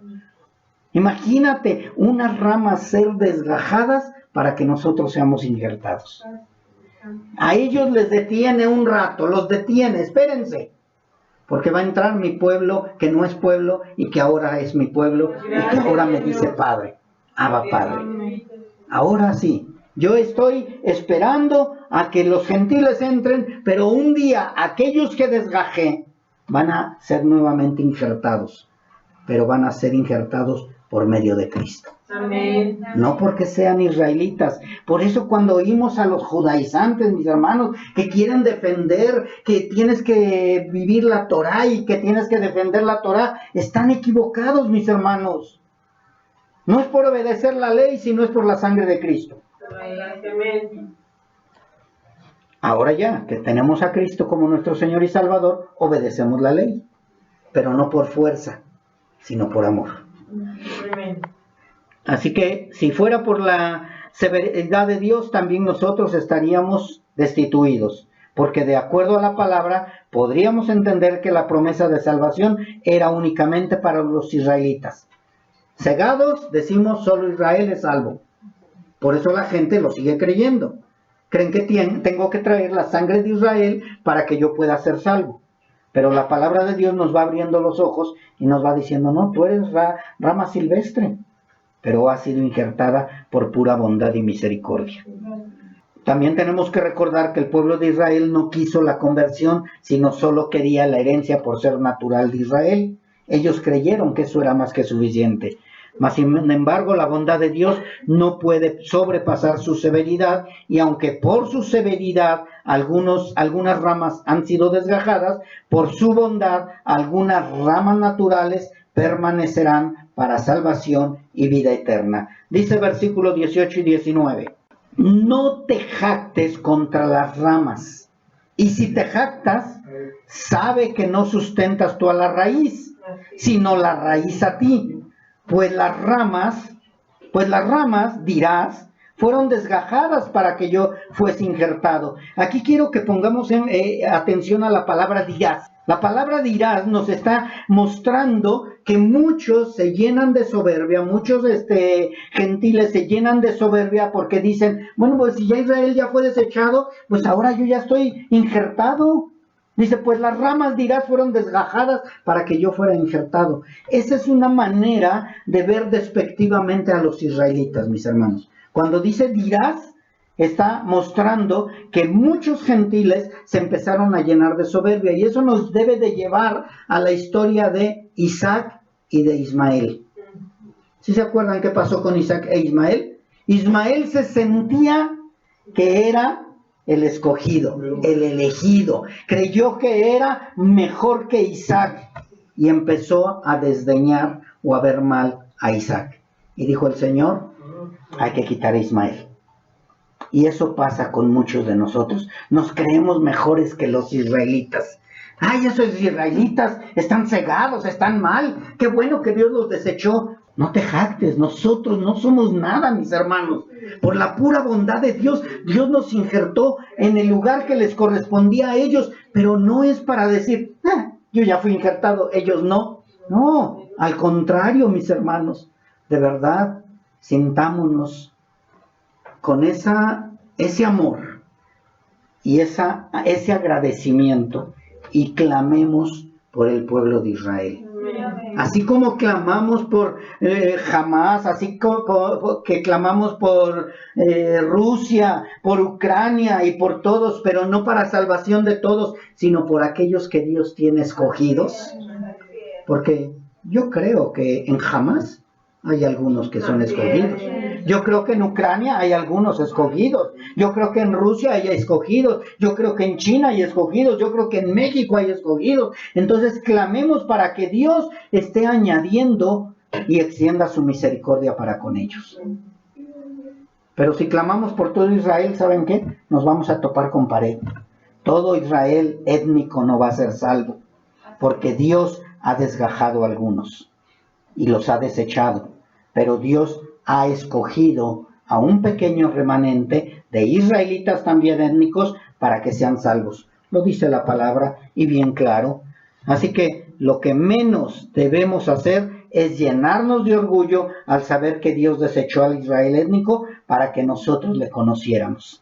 Imagínate unas ramas ser desgajadas para que nosotros seamos injertados. A ellos les detiene un rato, los detiene, espérense. Porque va a entrar mi pueblo, que no es pueblo, y que ahora es mi pueblo, y que ahora me dice Padre, Abba Padre. Ahora sí, yo estoy esperando a que los gentiles entren, pero un día aquellos que desgajé van a ser nuevamente injertados, pero van a ser injertados por medio de Cristo.
Amén.
No porque sean israelitas. Por eso cuando oímos a los judaizantes, mis hermanos, que quieren defender que tienes que vivir la Torá y que tienes que defender la Torá, están equivocados, mis hermanos. No es por obedecer la ley, sino es por la sangre de Cristo.
Amén.
Ahora ya que tenemos a Cristo como nuestro Señor y Salvador, obedecemos la ley, pero no por fuerza, sino por amor.
Amén.
Así que si fuera por la severidad de Dios, también nosotros estaríamos destituidos, porque de acuerdo a la palabra, podríamos entender que la promesa de salvación era únicamente para los israelitas. Cegados, decimos, solo Israel es salvo. Por eso la gente lo sigue creyendo. Creen que tengo que traer la sangre de Israel para que yo pueda ser salvo. Pero la palabra de Dios nos va abriendo los ojos y nos va diciendo, no, tú eres rama silvestre, pero ha sido injertada por pura bondad y misericordia. También tenemos que recordar que el pueblo de Israel no quiso la conversión, sino solo quería la herencia por ser natural de Israel. Ellos creyeron que eso era más que suficiente. Mas, sin embargo, la bondad de Dios no puede sobrepasar su severidad, y aunque por su severidad algunas ramas han sido desgajadas, por su bondad algunas ramas naturales permanecerán para salvación y vida eterna. Dice versículos 18 y 19. No te jactes contra las ramas, y si te jactas, sabe que no sustentas tú a la raíz, sino la raíz a ti. Pues las ramas, dirás, fueron desgajadas para que yo fuese injertado. Aquí quiero que pongamos atención a la palabra dirás. La palabra dirás nos está mostrando que muchos se llenan de soberbia, muchos gentiles se llenan de soberbia porque dicen, bueno, pues si ya Israel ya fue desechado, pues ahora yo ya estoy injertado. Dice, pues las ramas, dirás, fueron desgajadas para que yo fuera injertado. Esa es una manera de ver despectivamente a los israelitas, mis hermanos. Cuando dice dirás, está mostrando que muchos gentiles se empezaron a llenar de soberbia. Y eso nos debe de llevar a la historia de Isaac y de Ismael. ¿Sí se acuerdan qué pasó con Isaac e Ismael? Ismael se sentía que era el escogido, el elegido. Creyó que era mejor que Isaac y empezó a desdeñar o a ver mal a Isaac. Y dijo el Señor, hay que quitar a Ismael. Y eso pasa con muchos de nosotros. Nos creemos mejores que los israelitas. Ay, esos israelitas están cegados, están mal. Qué bueno que Dios los desechó. No te jactes, nosotros no somos nada, mis hermanos. Por la pura bondad de Dios, Dios nos injertó en el lugar que les correspondía a ellos, pero no es para decir, yo ya fui injertado, ellos no. No, al contrario, mis hermanos, de verdad, sintámonos con ese amor y ese agradecimiento y clamemos por el pueblo de Israel. Así como clamamos por Hamas, así como que clamamos por Rusia, por Ucrania y por todos, pero no para salvación de todos, sino por aquellos que Dios tiene escogidos. Porque yo creo que en Hamas hay algunos que son escogidos. Yo creo que en Ucrania hay algunos escogidos. Yo creo que en Rusia hay escogidos. Yo creo que en China hay escogidos. Yo creo que en México hay escogidos. Entonces clamemos para que Dios esté añadiendo y extienda su misericordia para con ellos. Pero si clamamos por todo Israel, ¿saben qué? Nos vamos a topar con pared. Todo Israel étnico no va a ser salvo, porque Dios ha desgajado a algunos y los ha desechado. Pero Dios ha escogido a un pequeño remanente de israelitas también étnicos para que sean salvos. Lo dice la palabra y bien claro. Así que lo que menos debemos hacer es llenarnos de orgullo al saber que Dios desechó al Israel étnico para que nosotros le conociéramos.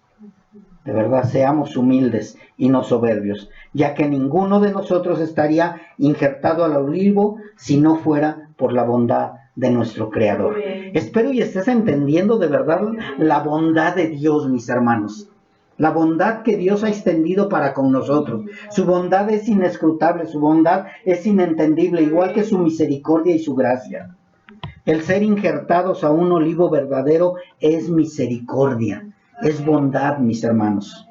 De verdad, seamos humildes y no soberbios, ya que ninguno de nosotros estaría injertado al olivo si no fuera por la bondad de nuestro Creador. Espero y estés entendiendo de verdad la bondad de Dios, mis hermanos. La bondad que Dios ha extendido para con nosotros. Su bondad es inescrutable, su bondad es inentendible, igual que su misericordia y su gracia. El ser injertados a un olivo verdadero es misericordia, es bondad, mis hermanos.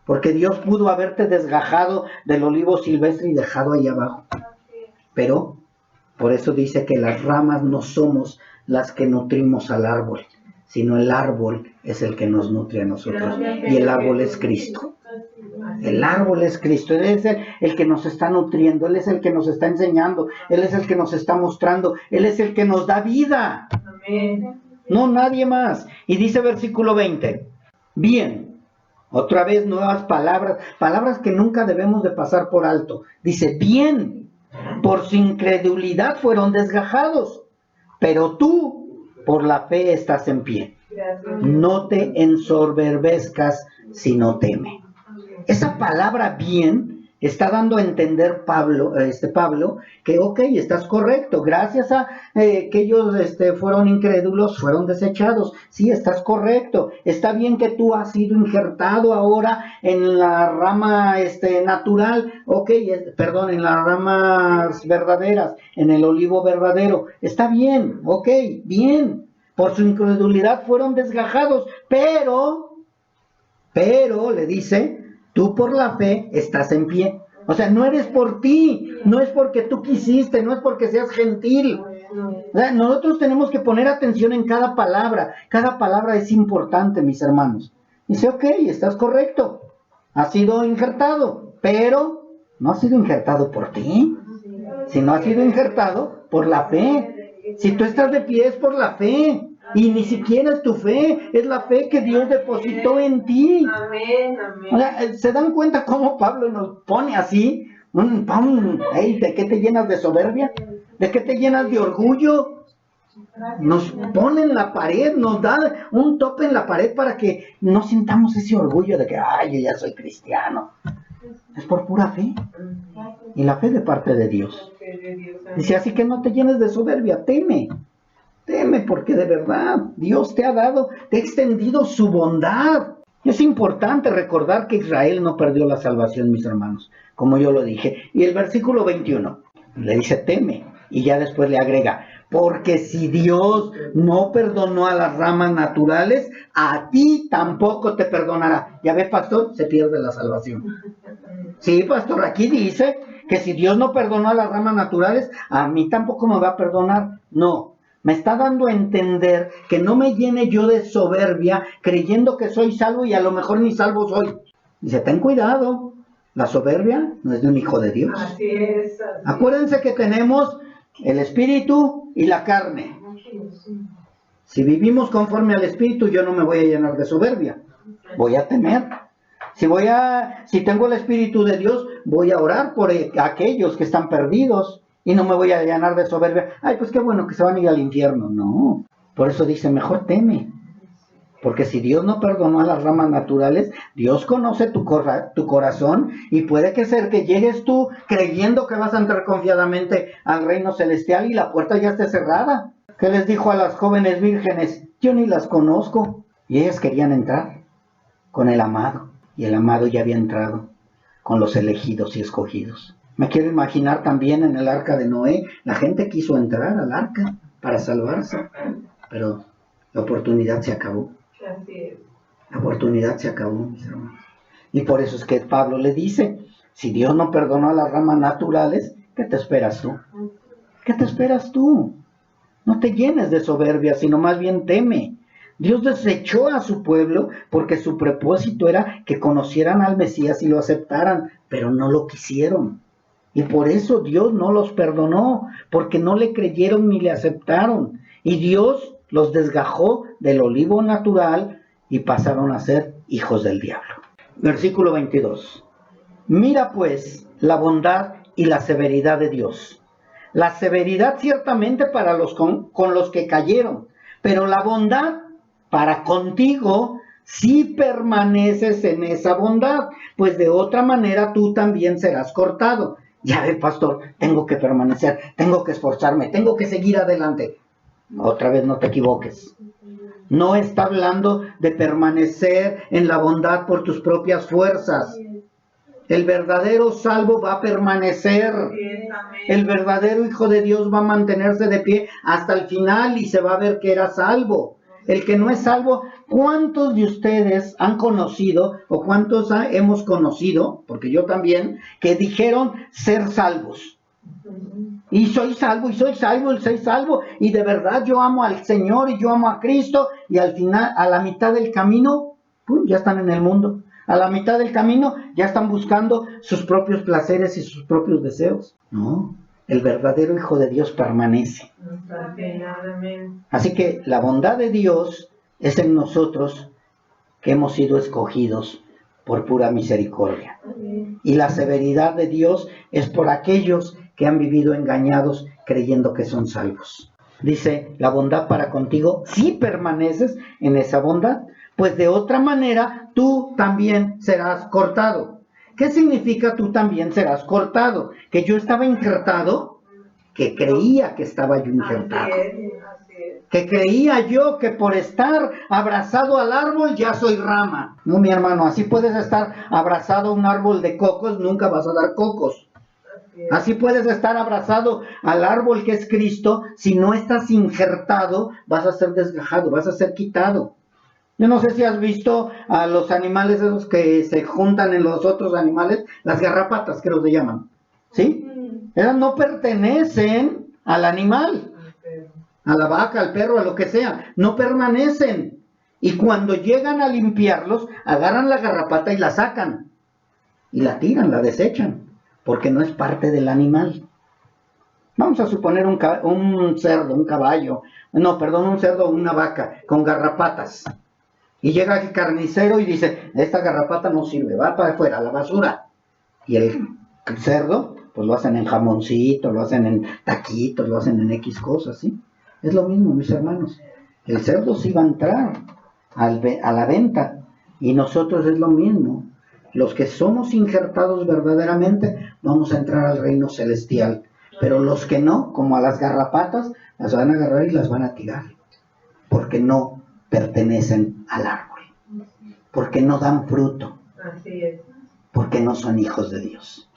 Porque Dios pudo haberte desgajado del olivo silvestre y dejado ahí abajo. Pero por eso dice que las ramas no somos las que nutrimos al árbol, sino el árbol es el que nos nutre a nosotros. Y el árbol es Cristo. El árbol es Cristo. Él es el que nos está nutriendo. Él es el que nos está enseñando. Él es el que nos está mostrando. Él es el que nos da vida. No nadie más. Y dice versículo 20. Bien. Otra vez nuevas palabras. Palabras que nunca debemos de pasar por alto. Dice, bien. Por su incredulidad fueron desgajados. Pero tú, por la fe, estás en pie. No te ensoberbezcas, sino teme. Esa palabra bien está dando a entender Pablo que ok, estás correcto, gracias a que ellos fueron incrédulos, fueron desechados, sí, estás correcto, está bien que tú has sido injertado ahora en la rama natural, ok, en las ramas verdaderas, en el olivo verdadero, está bien, ok, bien, por su incredulidad fueron desgajados, pero le dice, tú por la fe estás en pie. O sea, no eres por ti, no es porque tú quisiste, no es porque seas gentil. O sea, nosotros tenemos que poner atención en cada palabra es importante, mis hermanos. Dice, ok, estás correcto, has sido injertado, pero no has sido injertado por ti, sino has sido injertado por la fe. Si tú estás de pie es por la fe. Y ni siquiera es tu fe, es la fe que Dios depositó en ti.
Amén, amén.
O sea, ¿se dan cuenta cómo Pablo nos pone así? ¿De qué te llenas de soberbia? ¿De qué te llenas de orgullo? Nos pone en la pared, nos da un tope en la pared para que no sintamos ese orgullo de que, yo ya soy cristiano. Es por pura fe. Y la fe de parte de Dios. Dice, así que no te llenes de soberbia, teme. Teme porque de verdad Dios te ha extendido su bondad. Es importante recordar que Israel no perdió la salvación, mis hermanos, como yo lo dije. Y el versículo 21 le dice teme y ya después le agrega, porque si Dios no perdonó a las ramas naturales, a ti tampoco te perdonará. Ya ves, pastor, se pierde la salvación. Sí, pastor, aquí dice que si Dios no perdonó a las ramas naturales, a mí tampoco me va a perdonar. No. Me está dando a entender que no me llene yo de soberbia creyendo que soy salvo y a lo mejor ni salvo soy. Dice, ten cuidado, la soberbia no es de un hijo de Dios.
Así es.
Acuérdense que tenemos el espíritu y la carne. Si vivimos conforme al espíritu, yo no me voy a llenar de soberbia, voy a temer. Si tengo el espíritu de Dios, voy a orar por aquellos que están perdidos. Y no me voy a llenar de soberbia. Pues qué bueno que se van a ir al infierno. No. Por eso dice, mejor teme. Porque si Dios no perdonó a las ramas naturales, Dios conoce tu corazón y puede ser que llegues tú creyendo que vas a entrar confiadamente al reino celestial y la puerta ya esté cerrada. ¿Qué les dijo a las jóvenes vírgenes? Yo ni las conozco. Y ellas querían entrar con el amado. Y el amado ya había entrado con los elegidos y escogidos. Me quiero imaginar también en el arca de Noé, la gente quiso entrar al arca para salvarse, pero la oportunidad se acabó. La oportunidad se acabó, mis hermanos. Y por eso es que Pablo le dice, si Dios no perdonó a las ramas naturales, ¿qué te esperas tú? ¿Qué te esperas tú? No te llenes de soberbia, sino más bien teme. Dios desechó a su pueblo porque su propósito era que conocieran al Mesías y lo aceptaran, pero no lo quisieron. Y por eso Dios no los perdonó, porque no le creyeron ni le aceptaron. Y Dios los desgajó del olivo natural y pasaron a ser hijos del diablo. Versículo 22. Mira pues la bondad y la severidad de Dios. La severidad ciertamente para los con los que cayeron, pero la bondad para contigo si permaneces en esa bondad, pues de otra manera tú también serás cortado. Ya ve, pastor, tengo que permanecer, tengo que esforzarme, tengo que seguir adelante. Otra vez no te equivoques. No está hablando de permanecer en la bondad por tus propias fuerzas. El verdadero salvo va a permanecer. El verdadero hijo de Dios va a mantenerse de pie hasta el final y se va a ver que era salvo. El que no es salvo, ¿cuántos de ustedes han conocido o cuántos hemos conocido, porque yo también, que dijeron ser salvos? Y soy salvo, y soy salvo, y soy salvo, y de verdad yo amo al Señor, y yo amo a Cristo, y al final, a la mitad del camino, ya están en el mundo. A la mitad del camino ya están buscando sus propios placeres y sus propios deseos. No, el verdadero Hijo de Dios permanece. Así que la bondad de Dios es en nosotros que hemos sido escogidos por pura misericordia. Y la severidad de Dios es por aquellos que han vivido engañados creyendo que son salvos. Dice, la bondad para contigo, si permaneces en esa bondad, pues de otra manera tú también serás cortado. ¿Qué significa tú también serás cortado? Que yo estaba injertado, que creía que estaba yo injertado. Que creía yo que por estar abrazado al árbol ya soy rama. No, mi hermano, así puedes estar abrazado a un árbol de cocos, nunca vas a dar cocos. Así puedes estar abrazado al árbol que es Cristo, si no estás injertado, vas a ser desgajado, vas a ser quitado. Yo no sé si has visto a los animales esos que se juntan en los otros animales, las garrapatas, que los llaman, ¿sí? Ellas no pertenecen al animal, a la vaca, al perro, a lo que sea, no permanecen. Y cuando llegan a limpiarlos, agarran la garrapata y la sacan, y la tiran, la desechan, porque no es parte del animal. Vamos a suponer un cerdo, un caballo, un cerdo o una vaca con garrapatas. Y llega el carnicero y dice, esta garrapata no sirve, va para afuera, a la basura. Y el cerdo, pues lo hacen en jamoncito, lo hacen en taquitos, lo hacen en X cosas, ¿sí? Es lo mismo, mis hermanos. El cerdo sí va a entrar a la venta, y nosotros es lo mismo. Los que somos injertados verdaderamente, vamos a entrar al reino celestial. Pero los que no, como a las garrapatas, las van a agarrar y las van a tirar. Porque no pertenecen al árbol, porque no dan fruto, porque no son hijos de Dios.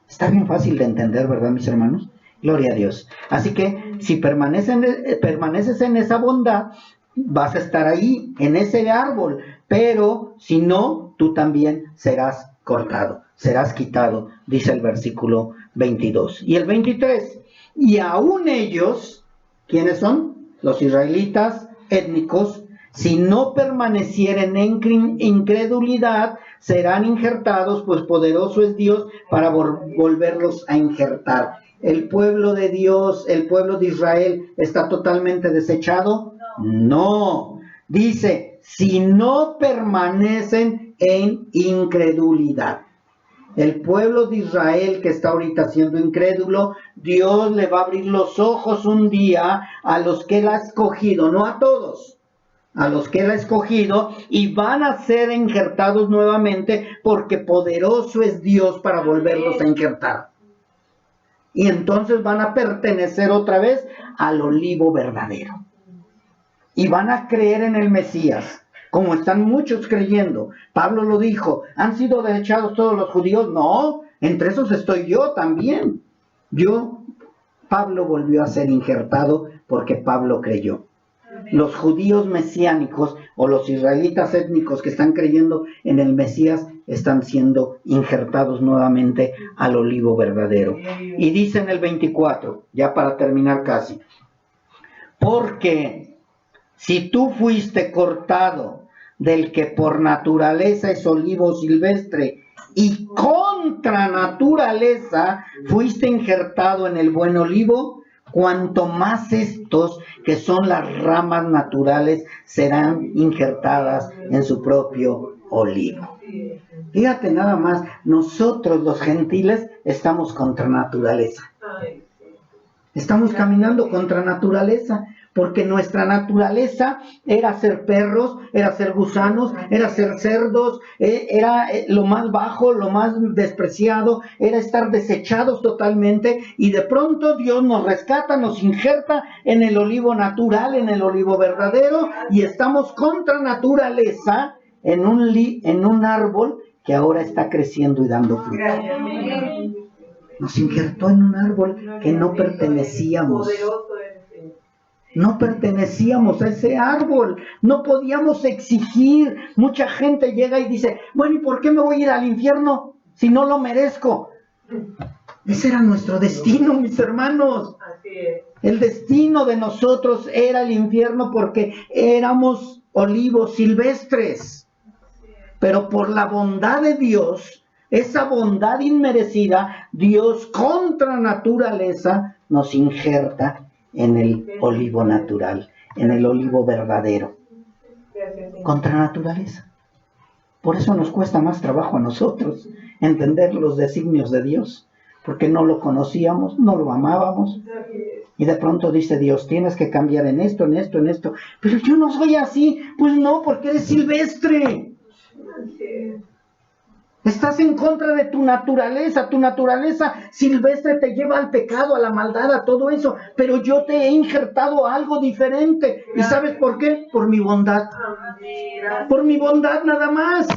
Está bien fácil de entender, ¿verdad, mis hermanos? Gloria a Dios. Así que si permaneces en esa bondad, vas a estar ahí, en ese árbol, pero si no, tú también serás cortado, serás quitado, dice el versículo 22. Y el 23, y aún ellos, ¿quiénes son? Los israelitas étnicos, si no permanecieren en incredulidad, serán injertados, pues poderoso es Dios para volverlos a injertar. ¿El pueblo de Dios, el pueblo de Israel, está totalmente desechado? No. Dice, si no permanecen en incredulidad. El pueblo de Israel que está ahorita siendo incrédulo, Dios le va a abrir los ojos un día a los que Él ha escogido, no a todos, a los que Él ha escogido, y van a ser injertados nuevamente porque poderoso es Dios para volverlos a injertar. Y entonces van a pertenecer otra vez al olivo verdadero. Y van a creer en el Mesías. Como están muchos creyendo. Pablo lo dijo, ¿han sido desechados todos los judíos? No, entre esos estoy yo también. Pablo volvió a ser injertado porque Pablo creyó. Los judíos mesiánicos o los israelitas étnicos que están creyendo en el Mesías están siendo injertados nuevamente al olivo verdadero. Y dice en el 24, ya para terminar casi, porque si tú fuiste cortado del que por naturaleza es olivo silvestre y contra naturaleza fuiste injertado en el buen olivo, cuanto más estos que son las ramas naturales serán injertadas en su propio olivo. Fíjate nada más, nosotros los gentiles estamos contra naturaleza.
Ay, sí.
Estamos caminando contra naturaleza, porque nuestra naturaleza era ser perros, era ser gusanos, era ser cerdos, era lo más bajo, lo más despreciado, era estar desechados totalmente, y de pronto Dios nos rescata, nos injerta en el olivo natural, en el olivo verdadero, y estamos contra naturaleza en un árbol que ahora está creciendo y dando fruto.
Gracias, amén.
Nos injertó en un árbol que no pertenecíamos.
Poderoso eres, Señor.
No pertenecíamos a ese árbol, no podíamos exigir. Mucha gente llega y dice, bueno, ¿y por qué me voy a ir al infierno si no lo merezco? Ese era nuestro destino, mis hermanos.
Así es.
El destino de nosotros era el infierno porque éramos olivos silvestres. Pero por la bondad de Dios, esa bondad inmerecida, Dios contra naturaleza nos injerta en el olivo natural, en el olivo verdadero,
Gracias, Señor.
contra naturaleza. Por eso nos cuesta más trabajo a nosotros entender los designios de Dios, porque no lo conocíamos, no lo amábamos,
Así es.
y de pronto dice Dios, tienes que cambiar en esto, en esto, en esto. Pero yo no soy así. Pues no, porque eres silvestre.
Así es.
Estás en contra de tu naturaleza silvestre te lleva al pecado, a la maldad, a todo eso, pero yo te he injertado algo diferente. ¿Y sabes por qué? Por mi bondad,
Amén. Gracias.
por mi bondad nada más.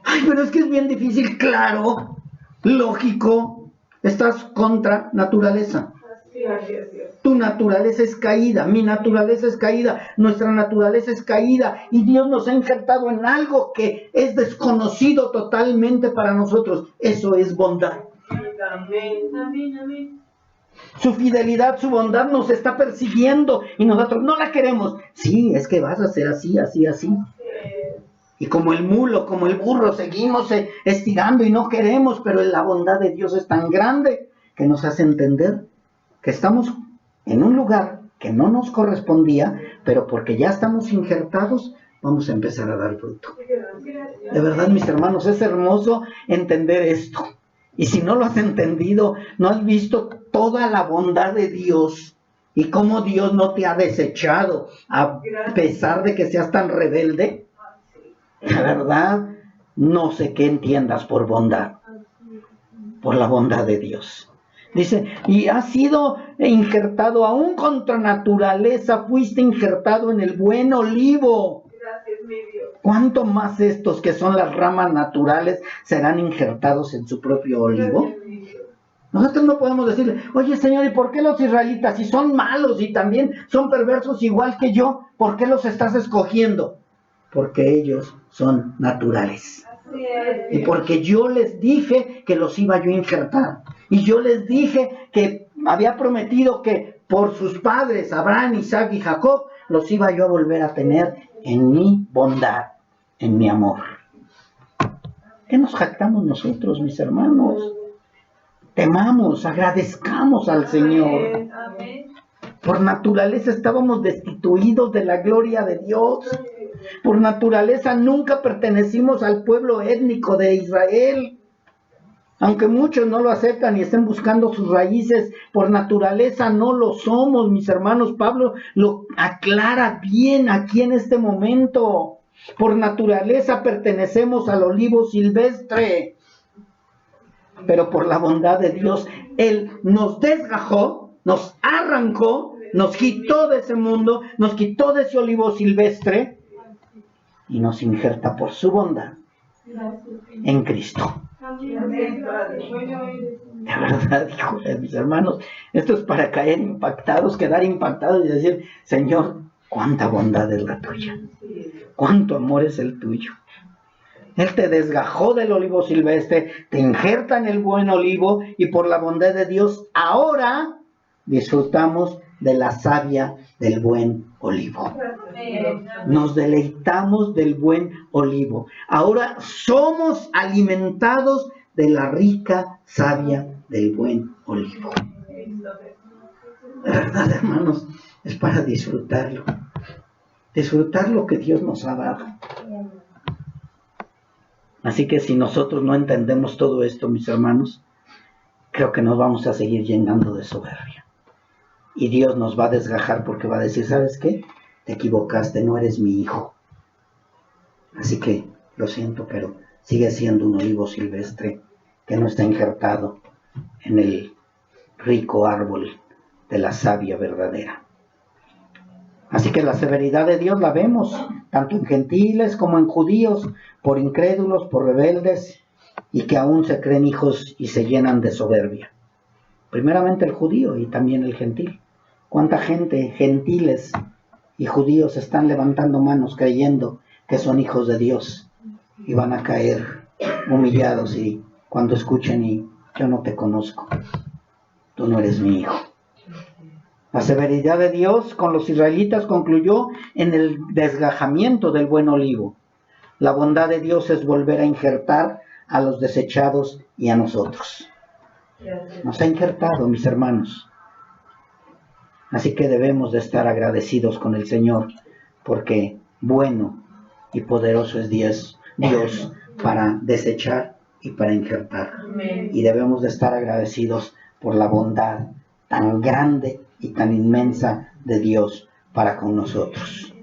Ay, pero es que es bien difícil, claro, lógico, estás contra naturaleza.
Gracias, Dios.
Tu naturaleza es caída, mi naturaleza es caída, nuestra naturaleza es caída, y Dios nos ha injertado en algo que es desconocido totalmente para nosotros. Eso es bondad.
Amén. Amén, amén.
Su fidelidad, su bondad nos está persiguiendo y nosotros no la queremos. Sí, es que vas a ser así, así, así. Y como el mulo, como el burro, seguimos estirando y no queremos, pero la bondad de Dios es tan grande que nos hace entender que estamos en un lugar que no nos correspondía, pero porque ya estamos injertados, vamos a empezar a dar fruto. De verdad, mis hermanos, es hermoso entender esto. Y si no lo has entendido, no has visto toda la bondad de Dios y cómo Dios no te ha desechado a pesar de que seas tan rebelde, la verdad, no sé qué entiendas por bondad, por la bondad de Dios. Dice, y has sido injertado aún contra naturaleza, fuiste injertado en el buen olivo.
Gracias, mi Dios.
¿Cuánto más estos que son las ramas naturales serán injertados en su propio olivo?
Gracias, mi Dios.
Nosotros no podemos decirle, oye Señor, ¿y por qué los israelitas, si son malos y también son perversos igual que yo, por qué los estás escogiendo? Porque ellos son naturales.
Así es.
Y porque yo les dije que los iba yo a injertar. Y yo les dije que había prometido que por sus padres, Abraham, Isaac y Jacob, los iba yo a volver a tener en mi bondad, en mi amor. ¿Qué nos jactamos nosotros, mis hermanos? Temamos, agradezcamos al Señor.
Amén.
Por naturaleza estábamos destituidos de la gloria de Dios. Por naturaleza nunca pertenecimos al pueblo étnico de Israel. Aunque muchos no lo aceptan y estén buscando sus raíces, por naturaleza no lo somos, mis hermanos. Pablo lo aclara bien aquí en este momento. Por naturaleza pertenecemos al olivo silvestre. Pero por la bondad de Dios, Él nos desgajó, nos arrancó, nos quitó de ese mundo, nos quitó de ese olivo silvestre y nos injerta por su bondad en Cristo.
Amén, Padre.
De verdad, híjole, mis hermanos, esto es para caer impactados, quedar impactados y decir, Señor, cuánta bondad es la tuya, cuánto amor es el tuyo. Él te desgajó del olivo silvestre, te injerta en el buen olivo y por la bondad de Dios ahora disfrutamos de la savia del buen olivo. Nos deleitamos del buen olivo. Ahora somos alimentados de la rica savia del buen olivo. La verdad, hermanos, es para disfrutarlo. Disfrutar lo que Dios nos ha dado. Así que si nosotros no entendemos todo esto, mis hermanos, creo que nos vamos a seguir llenando de soberbia. Y Dios nos va a desgajar porque va a decir, ¿sabes qué? Te equivocaste, no eres mi hijo. Así que, lo siento, pero sigue siendo un olivo silvestre que no está injertado en el rico árbol de la savia verdadera. Así que la severidad de Dios la vemos tanto en gentiles como en judíos, por incrédulos, por rebeldes, y que aún se creen hijos y se llenan de soberbia. Primeramente el judío y también el gentil. ¿Cuánta gente, gentiles y judíos, están levantando manos creyendo que son hijos de Dios y van a caer humillados y cuando escuchen y yo no te conozco, tú no eres mi hijo? La severidad de Dios con los israelitas concluyó en el desgajamiento del buen olivo. La bondad de Dios es volver a injertar a los desechados y a nosotros. Nos ha injertado, mis hermanos. Así que debemos de estar agradecidos con el Señor, porque bueno y poderoso es Dios para desechar y para injertar. Y debemos de estar agradecidos por la bondad tan grande y tan inmensa de Dios para con nosotros.